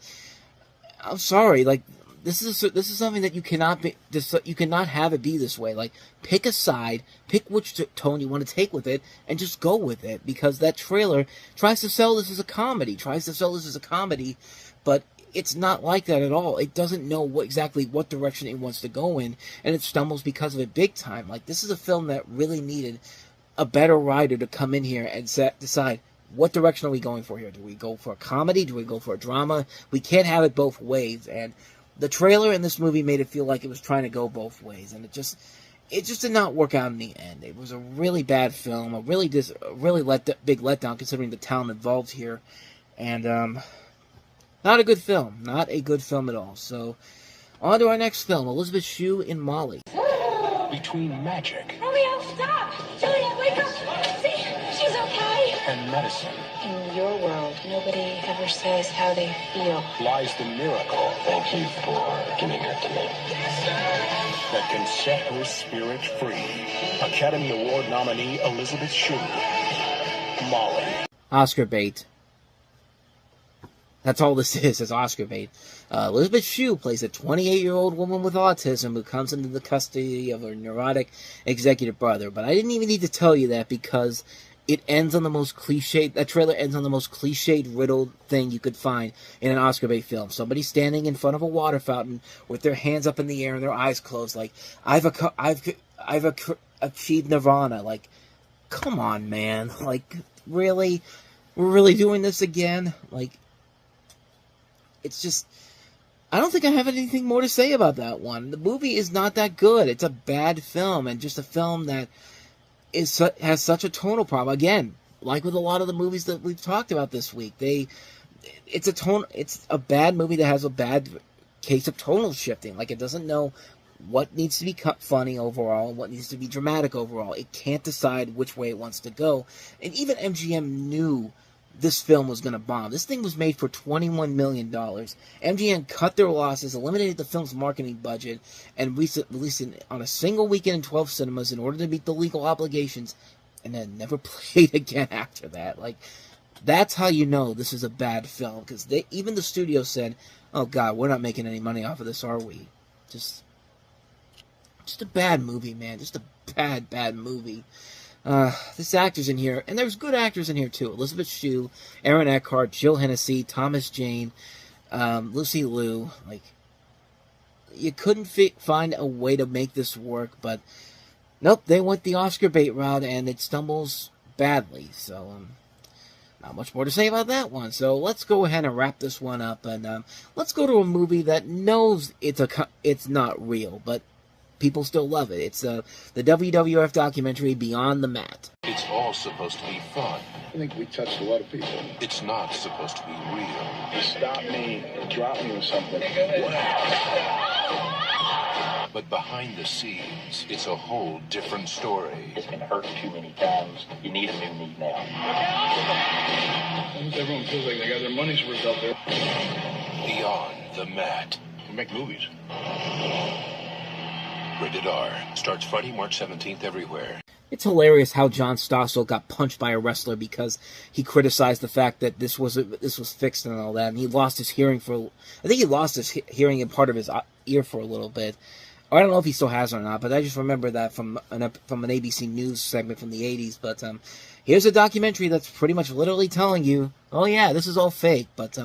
I'm sorry, like, this is something that you cannot have it be this way. Like, pick a side, pick which tone you want to take with it, and just go with it. Because that trailer tries to sell this as a comedy, but it's not like that at all. It doesn't know exactly what direction it wants to go in, and it stumbles because of it big time. Like, this is a film that really needed a better writer to come in here and decide, what direction are we going for here? Do we go for a comedy? Do we go for a drama? We can't have it both ways, and the trailer in this movie made it feel like it was trying to go both ways, and it just did not work out in the end. It was a really bad film, a really big letdown considering the talent involved here, and not a good film. Not a good film at all. So, on to our next film, Elizabeth Shue in Molly. Between magic Romeo, stop! Juliet, wake up! See, she's okay! and medicine In your world, nobody ever says how they feel. lies the miracle. Thank you for giving her to me. That can set her spirit free. Academy Award nominee Elizabeth Shue. Molly. Oscar bait. That's all this is Oscar bait. Elizabeth Shue plays a 28-year-old woman with autism who comes into the custody of her neurotic executive brother. But I didn't even need to tell you that, because it ends on the most cliched, that trailer ends on the most cliched, riddled thing you could find in an Oscar bait film. Somebody standing in front of a water fountain with their hands up in the air and their eyes closed, like, I've achieved nirvana. Like, come on, man. Like, really? We're really doing this again? Like, it's just... I don't think I have anything more to say about that one. The movie is not that good. It's a bad film, and just a film that has such a tonal problem. Again, like with a lot of the movies that we've talked about this week, it's a bad movie that has a bad case of tonal shifting. Like, it doesn't know what needs to be funny overall and what needs to be dramatic overall. It can't decide which way it wants to go. And even MGM knew this film was going to bomb. This thing was made for $21 million. MGM cut their losses, eliminated the film's marketing budget, and released it on a single weekend in 12 cinemas in order to meet the legal obligations, and then never played again after that. Like, that's how you know this is a bad film, because even the studio said, oh God, we're not making any money off of this, are we? Just a bad movie, man. Just a bad movie. This actor's in here, and there's good actors in here too. Elizabeth Shue, Aaron Eckhart, Jill Hennessy, Thomas Jane, Lucy Liu. Like, you couldn't find a way to make this work, but nope, they went the Oscar bait route, and it stumbles badly. So, not much more to say about that one. So let's go ahead and wrap this one up, and let's go to a movie that knows it's not real, but people still love it. It's the WWF documentary Beyond the Mat. It's all supposed to be fun. I think we touched a lot of people. It's not supposed to be real. You stop me and drop me or something. But behind the scenes, it's a whole different story. It's been hurt too many times. You need a new knee now. Almost everyone feels like they got their money's worth out there. Beyond the Mat. We make movies. Rated R. Starts Friday, March 17th everywhere. It's hilarious how John Stossel got punched by a wrestler because he criticized the fact that this was fixed and all that, and he lost his hearing I think he lost his hearing in part of his ear for a little bit. Or I don't know if he still has it or not, but I just remember that from an ABC News segment from the 80s. But here's a documentary that's pretty much literally telling you, oh yeah, this is all fake, but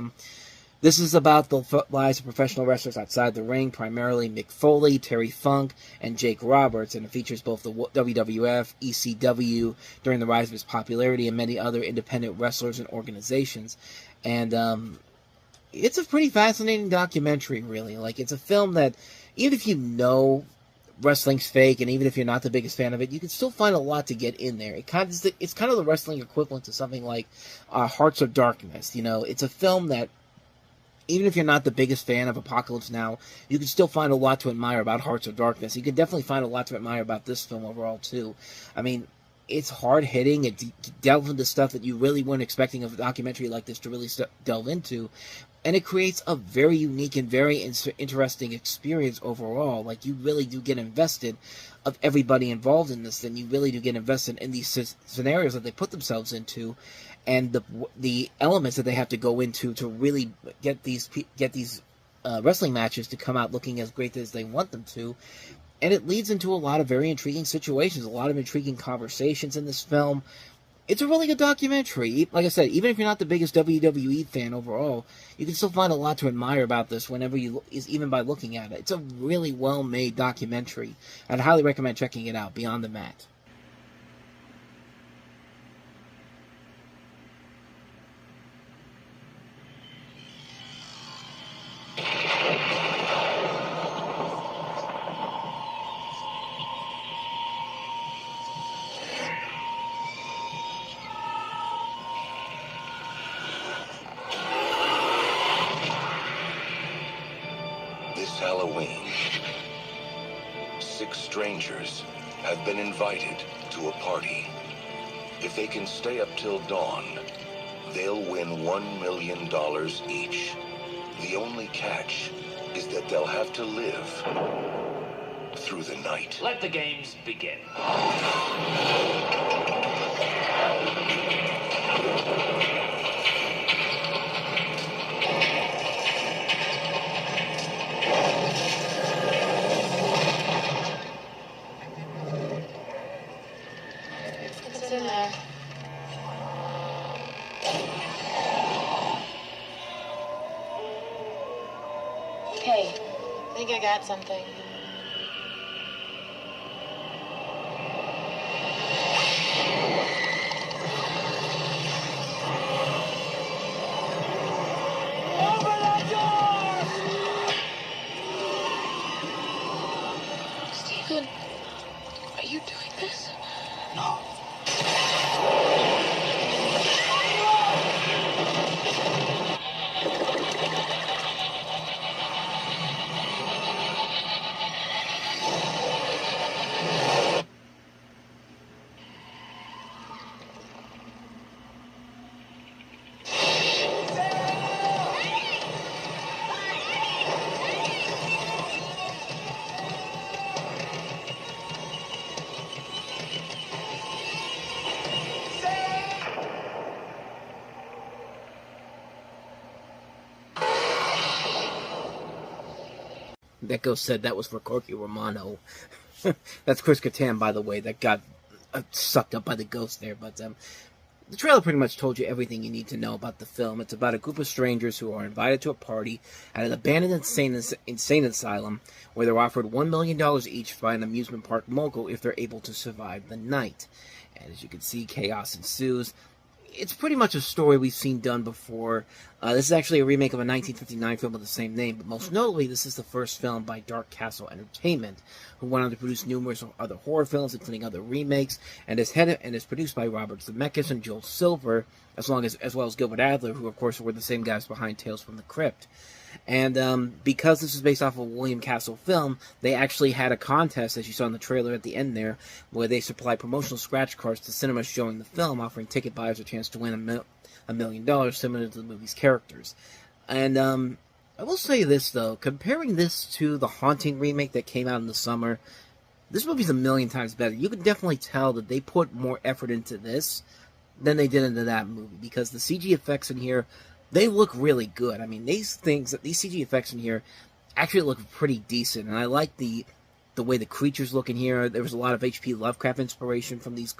this is about the lives of professional wrestlers outside the ring, primarily Mick Foley, Terry Funk, and Jake Roberts, and it features both the WWF, ECW, during the rise of its popularity, and many other independent wrestlers and organizations. And it's a pretty fascinating documentary, really. Like, it's a film that, even if you know wrestling's fake, and even if you're not the biggest fan of it, you can still find a lot to get in there. It's kind of the wrestling equivalent to something like Hearts of Darkness. You know, it's a film that, even if you're not the biggest fan of Apocalypse Now, you can still find a lot to admire about Hearts of Darkness. You can definitely find a lot to admire about this film overall, too. I mean, it's hard-hitting. It delves into stuff that you really weren't expecting of a documentary like this to really delve into. And it creates a very unique and very interesting experience overall. Like, you really do get invested of everybody involved in this, and you really do get invested in these scenarios that they put themselves into, and the elements that they have to go into to really get these wrestling matches to come out looking as great as they want them to. And it leads into a lot of very intriguing situations, a lot of intriguing conversations in this film. It's a really good documentary. Like I said, even if you're not the biggest WWE fan overall, you can still find a lot to admire about this even by looking at it. It's a really well-made documentary. I'd highly recommend checking it out, Beyond the Mat. Halloween, 6 strangers have been invited to a party. If they can stay up till dawn, they'll win $1 million each. The only catch is that they'll have to live through the night. Let the games begin. What's in there? Hey, I think I got something. now. That ghost said that was for Corky Romano. That's Chris Kattan, by the way, that got sucked up by the ghost there. But the trailer pretty much told you everything you need to know about the film. It's about a group of strangers who are invited to a party at an abandoned insane asylum where they're offered $1 million each by an amusement park mogul if they're able to survive the night. And as you can see, chaos ensues. It's pretty much a story we've seen done before. This is actually a remake of a 1959 film with the same name, but most notably, this is the first film by Dark Castle Entertainment, who went on to produce numerous other horror films, including other remakes, and is produced by Robert Zemeckis and Joel Silver, as well as Gilbert Adler, who of course were the same guys behind Tales from the Crypt. And because this is based off of a William Castle film, they actually had a contest, as you saw in the trailer at the end there, where they supplied promotional scratch cards to cinemas showing the film, offering ticket buyers a chance to win $1 million, similar to the movie's characters. And I will say this, though, comparing this to The Haunting remake that came out in the summer, this movie's a million times better. You can definitely tell that they put more effort into this than they did into that movie, because the CG effects in here, they look really good. I mean, these CG effects in here actually look pretty decent, and I like the way the creatures look in here. There was a lot of H.P. Lovecraft inspiration from these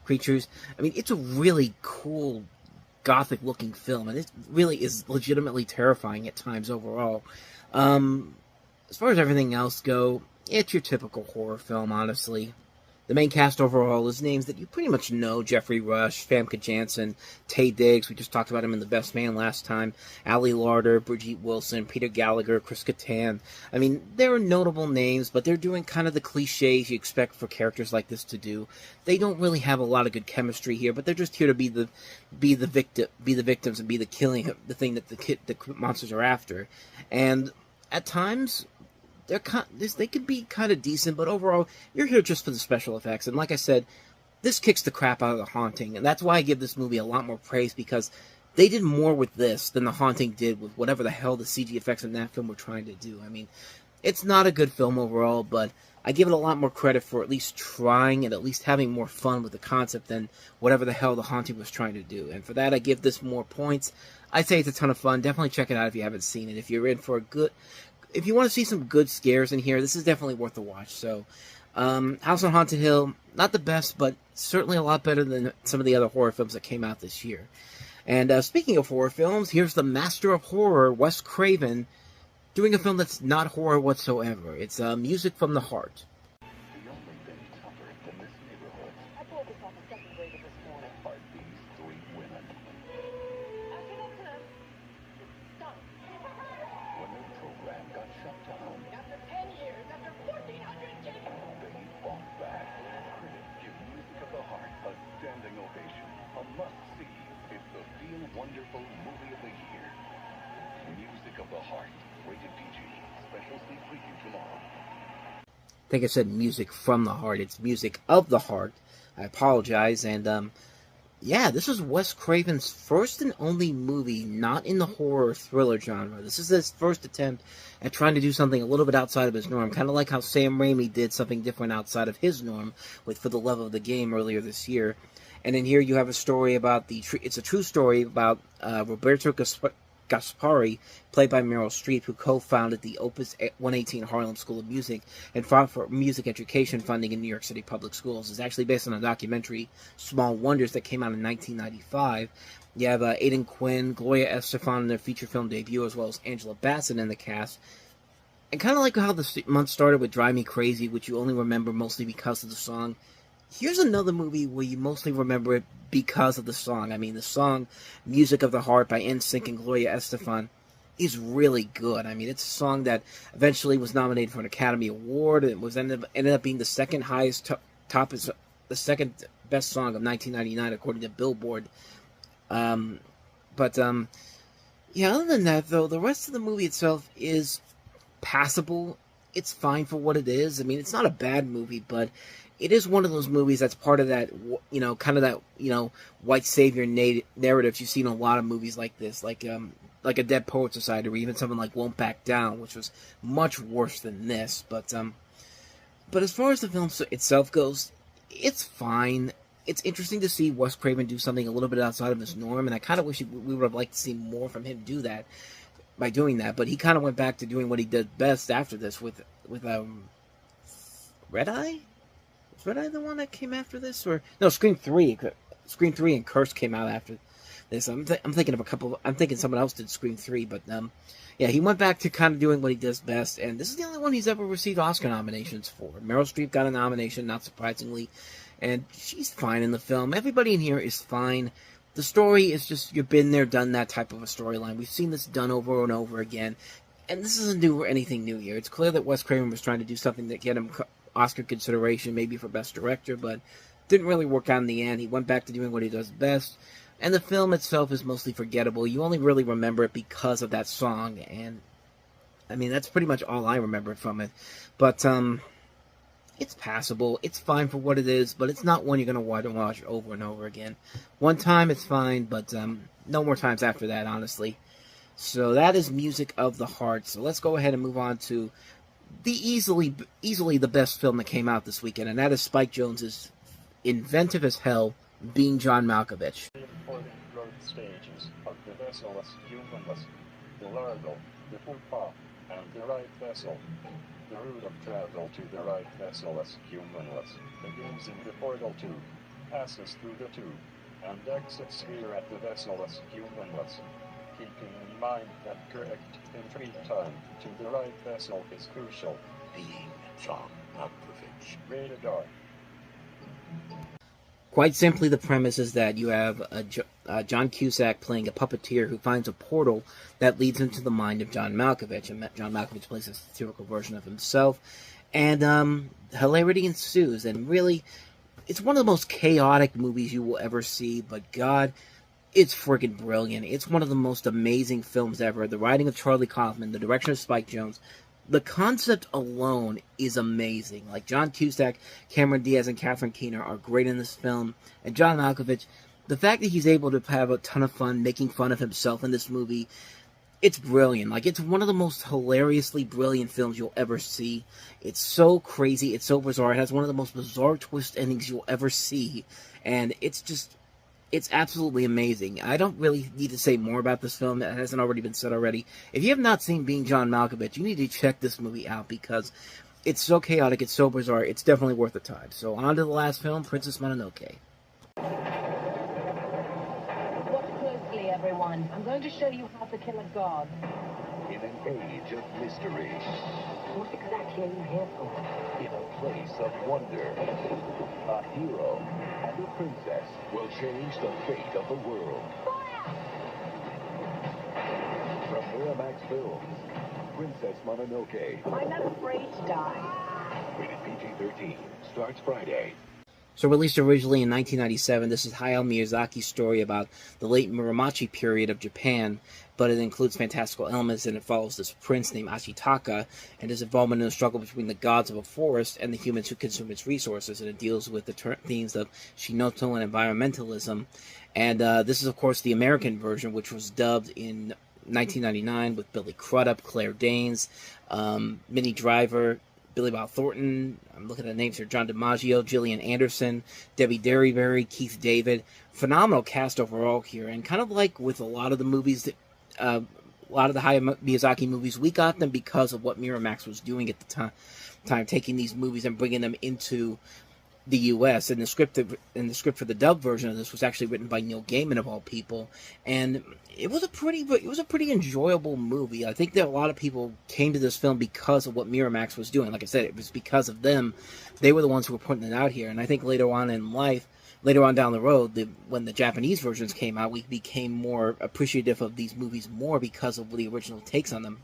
creatures. I mean, it's a really cool, gothic-looking film, and it really is legitimately terrifying at times overall. As far as everything else go, it's your typical horror film, honestly. The main cast overall is names that you pretty much know: Jeffrey Rush, Famke Janssen, Taye Diggs, we just talked about him in The Best Man last time, Ali Larter, Brigitte Wilson, Peter Gallagher, Chris Kattan. I mean, there are notable names, but they're doing kind of the cliches you expect for characters like this to do. They don't really have a lot of good chemistry here, but they're just here to be the victims and be the thing that the monsters are after. And at times, they could be kind of decent, but overall, you're here just for the special effects. And like I said, this kicks the crap out of The Haunting, and that's why I give this movie a lot more praise, because they did more with this than The Haunting did with whatever the hell the CG effects in that film were trying to do. I mean, it's not a good film overall, but I give it a lot more credit for at least trying and at least having more fun with the concept than whatever the hell The Haunting was trying to do. And for that, I give this more points. I'd say it's a ton of fun. Definitely check it out if you haven't seen it. If you're in for if you want to see some good scares in here, this is definitely worth a watch. So, House on Haunted Hill, not the best, but certainly a lot better than some of the other horror films that came out this year. And speaking of horror films, here's the master of horror, Wes Craven, doing a film that's not horror whatsoever. It's Music from the Heart. Wonderful movie of the year. Music of the Heart, rated PG. Special sneak preview tomorrow. I think I said Music from the Heart. It's Music of the Heart. I apologize. And yeah, this is Wes Craven's first and only movie not in the horror thriller genre. This is his first attempt at trying to do something a little bit outside of his norm. Kind of like how Sam Raimi did something different outside of his norm with For the Love of the Game earlier this year. And in here you have a story about it's a true story about Roberto Gaspari, played by Meryl Streep, who co-founded the Opus 118 Harlem School of Music and fought for music education funding in New York City public schools. It's actually based on a documentary, Small Wonders, that came out in 1995. You have Aidan Quinn, Gloria Estefan in their feature film debut, as well as Angela Bassett in the cast. And kind of like how the month started with Drive Me Crazy, which you only remember mostly because of the song, here's another movie where you mostly remember it because of the song. I mean, the song Music of the Heart by NSYNC and Gloria Estefan is really good. I mean, it's a song that eventually was nominated for an Academy Award. It was ended up being the second highest the second best song of 1999 according to Billboard. Yeah, other than that, though, the rest of the movie itself is passable. It's fine for what it is. I mean, it's not a bad movie, but it is one of those movies that's part of that, you know, kind of that, you know, white savior narrative you see in a lot of movies like this, like A Dead Poet Society, or even something like Won't Back Down, which was much worse than this. But as far as the film itself goes, it's fine. It's interesting to see Wes Craven do something a little bit outside of his norm, and I kind of wish we would have liked to see more from him do that by doing that. But he kind of went back to doing what he did best after this with Red Eye. Was Red Eye the one that came after this, or no? Scream 3 and Curse came out after this. I'm thinking of a couple. I'm thinking someone else did Scream 3, but yeah, he went back to kind of doing what he does best, and this is the only one he's ever received Oscar nominations for. Meryl Streep got a nomination, not surprisingly. And she's fine in the film. Everybody in here is fine. The story is just, you've been there, done that type of a storyline. We've seen this done over and over again. And this isn't anything new here. It's clear that Wes Craven was trying to do something that get him Oscar consideration, maybe for Best Director, but didn't really work out in the end. He went back to doing what he does best. And the film itself is mostly forgettable. You only really remember it because of that song. And, I mean, that's pretty much all I remember from it. But, it's passable. It's fine for what it is, but it's not one you're going to watch over and over again. One time, it's fine, but no more times after that, honestly. So that is Music of the Heart. So let's go ahead and move on to the easily the best film that came out this weekend, and that is Spike Jonze's inventive as hell, Being John Malkovich. The important growth stages of the vessel's humanness, the larval, the pupa, and the right vessel. The route of travel to the right vessel as humanless begins in the portal tube, passes through the tube, and exits here at the vessel as humanless, keeping in mind that correct entry time to the right vessel is crucial. Being John Malkovich. Rated R. Quite simply, the premise is that you have John Cusack playing a puppeteer who finds a portal that leads into the mind of John Malkovich, and John Malkovich plays a satirical version of himself, and hilarity ensues, and really, it's one of the most chaotic movies you will ever see, but God, it's freaking brilliant. It's one of the most amazing films ever. The writing of Charlie Kaufman, the direction of Spike Jonze, the concept alone is amazing. Like, John Cusack, Cameron Diaz, and Catherine Keener are great in this film. And John Malkovich, the fact that he's able to have a ton of fun making fun of himself in this movie, it's brilliant. Like, it's one of the most hilariously brilliant films you'll ever see. It's so crazy. It's so bizarre. It has one of the most bizarre twist endings you'll ever see. And it's absolutely amazing. I don't really need to say more about this film. It hasn't already been said already. If you have not seen Being John Malkovich, you need to check this movie out because it's so chaotic, it's so bizarre, it's definitely worth the time. So on to the last film, Princess Mononoke. Watch closely, everyone. I'm going to show you how to kill a god. In an age of mystery. What exactly are you here for? In a place of wonder. A hero and a princess will change the fate of the world. From Miramax Films, Princess Mononoke. I'm not afraid to die. Rated PG-13. Starts Friday. So released originally in 1997, this is Hayao Miyazaki's story about the late Muromachi period of Japan, but it includes fantastical elements, and it follows this prince named Ashitaka and his involvement in the struggle between the gods of a forest and the humans who consume its resources, and it deals with the themes of Shinoto and environmentalism. And this is, of course, the American version, which was dubbed in 1999 with Billy Crudup, Claire Danes, Minnie Driver, Billy Bob Thornton, I'm looking at the names here, John DiMaggio, Gillian Anderson, Debbie Derryberry, Keith David. Phenomenal cast overall here, and kind of like with a lot of the movies, that, a lot of the Hayao Miyazaki movies, we got them because of what Miramax was doing at the time, taking these movies and bringing them into the U.S. And the script for the dub version of this was actually written by Neil Gaiman, of all people, and it was a pretty enjoyable movie. I think that a lot of people came to this film because of what Miramax was doing. Like I said, it was because of them. They were the ones who were putting it out here, and I think later on down the road, when the Japanese versions came out, we became more appreciative of these movies more because of the original takes on them.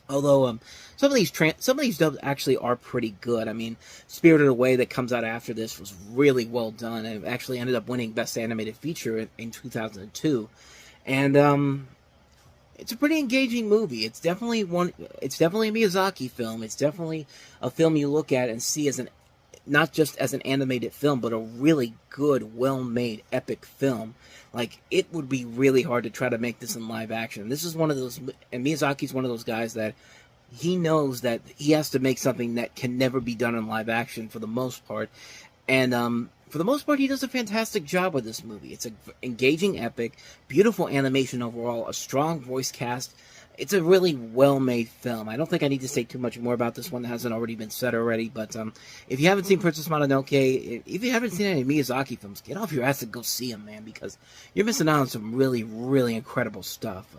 Although some of these dubs actually are pretty good. I mean, Spirited Away that comes out after this was really well done, and it actually ended up winning Best Animated Feature in 2002. And it's a pretty engaging movie. It's definitely a Miyazaki film. It's definitely a film you look at and see as not just as an animated film, but a really good, well-made, epic film. Like, it would be really hard to try to make this in live action. This is one of those, and Miyazaki's one of those guys that he knows that he has to make something that can never be done in live action for the most part. And for the most part, he does a fantastic job with this movie. It's an engaging epic, beautiful animation overall, a strong voice cast. It's a really well-made film. I don't think I need to say too much more about this one that hasn't already been said already, but if you haven't seen Princess Mononoke, if you haven't seen any Miyazaki films, get off your ass and go see them, man, because you're missing out on some really, really incredible stuff.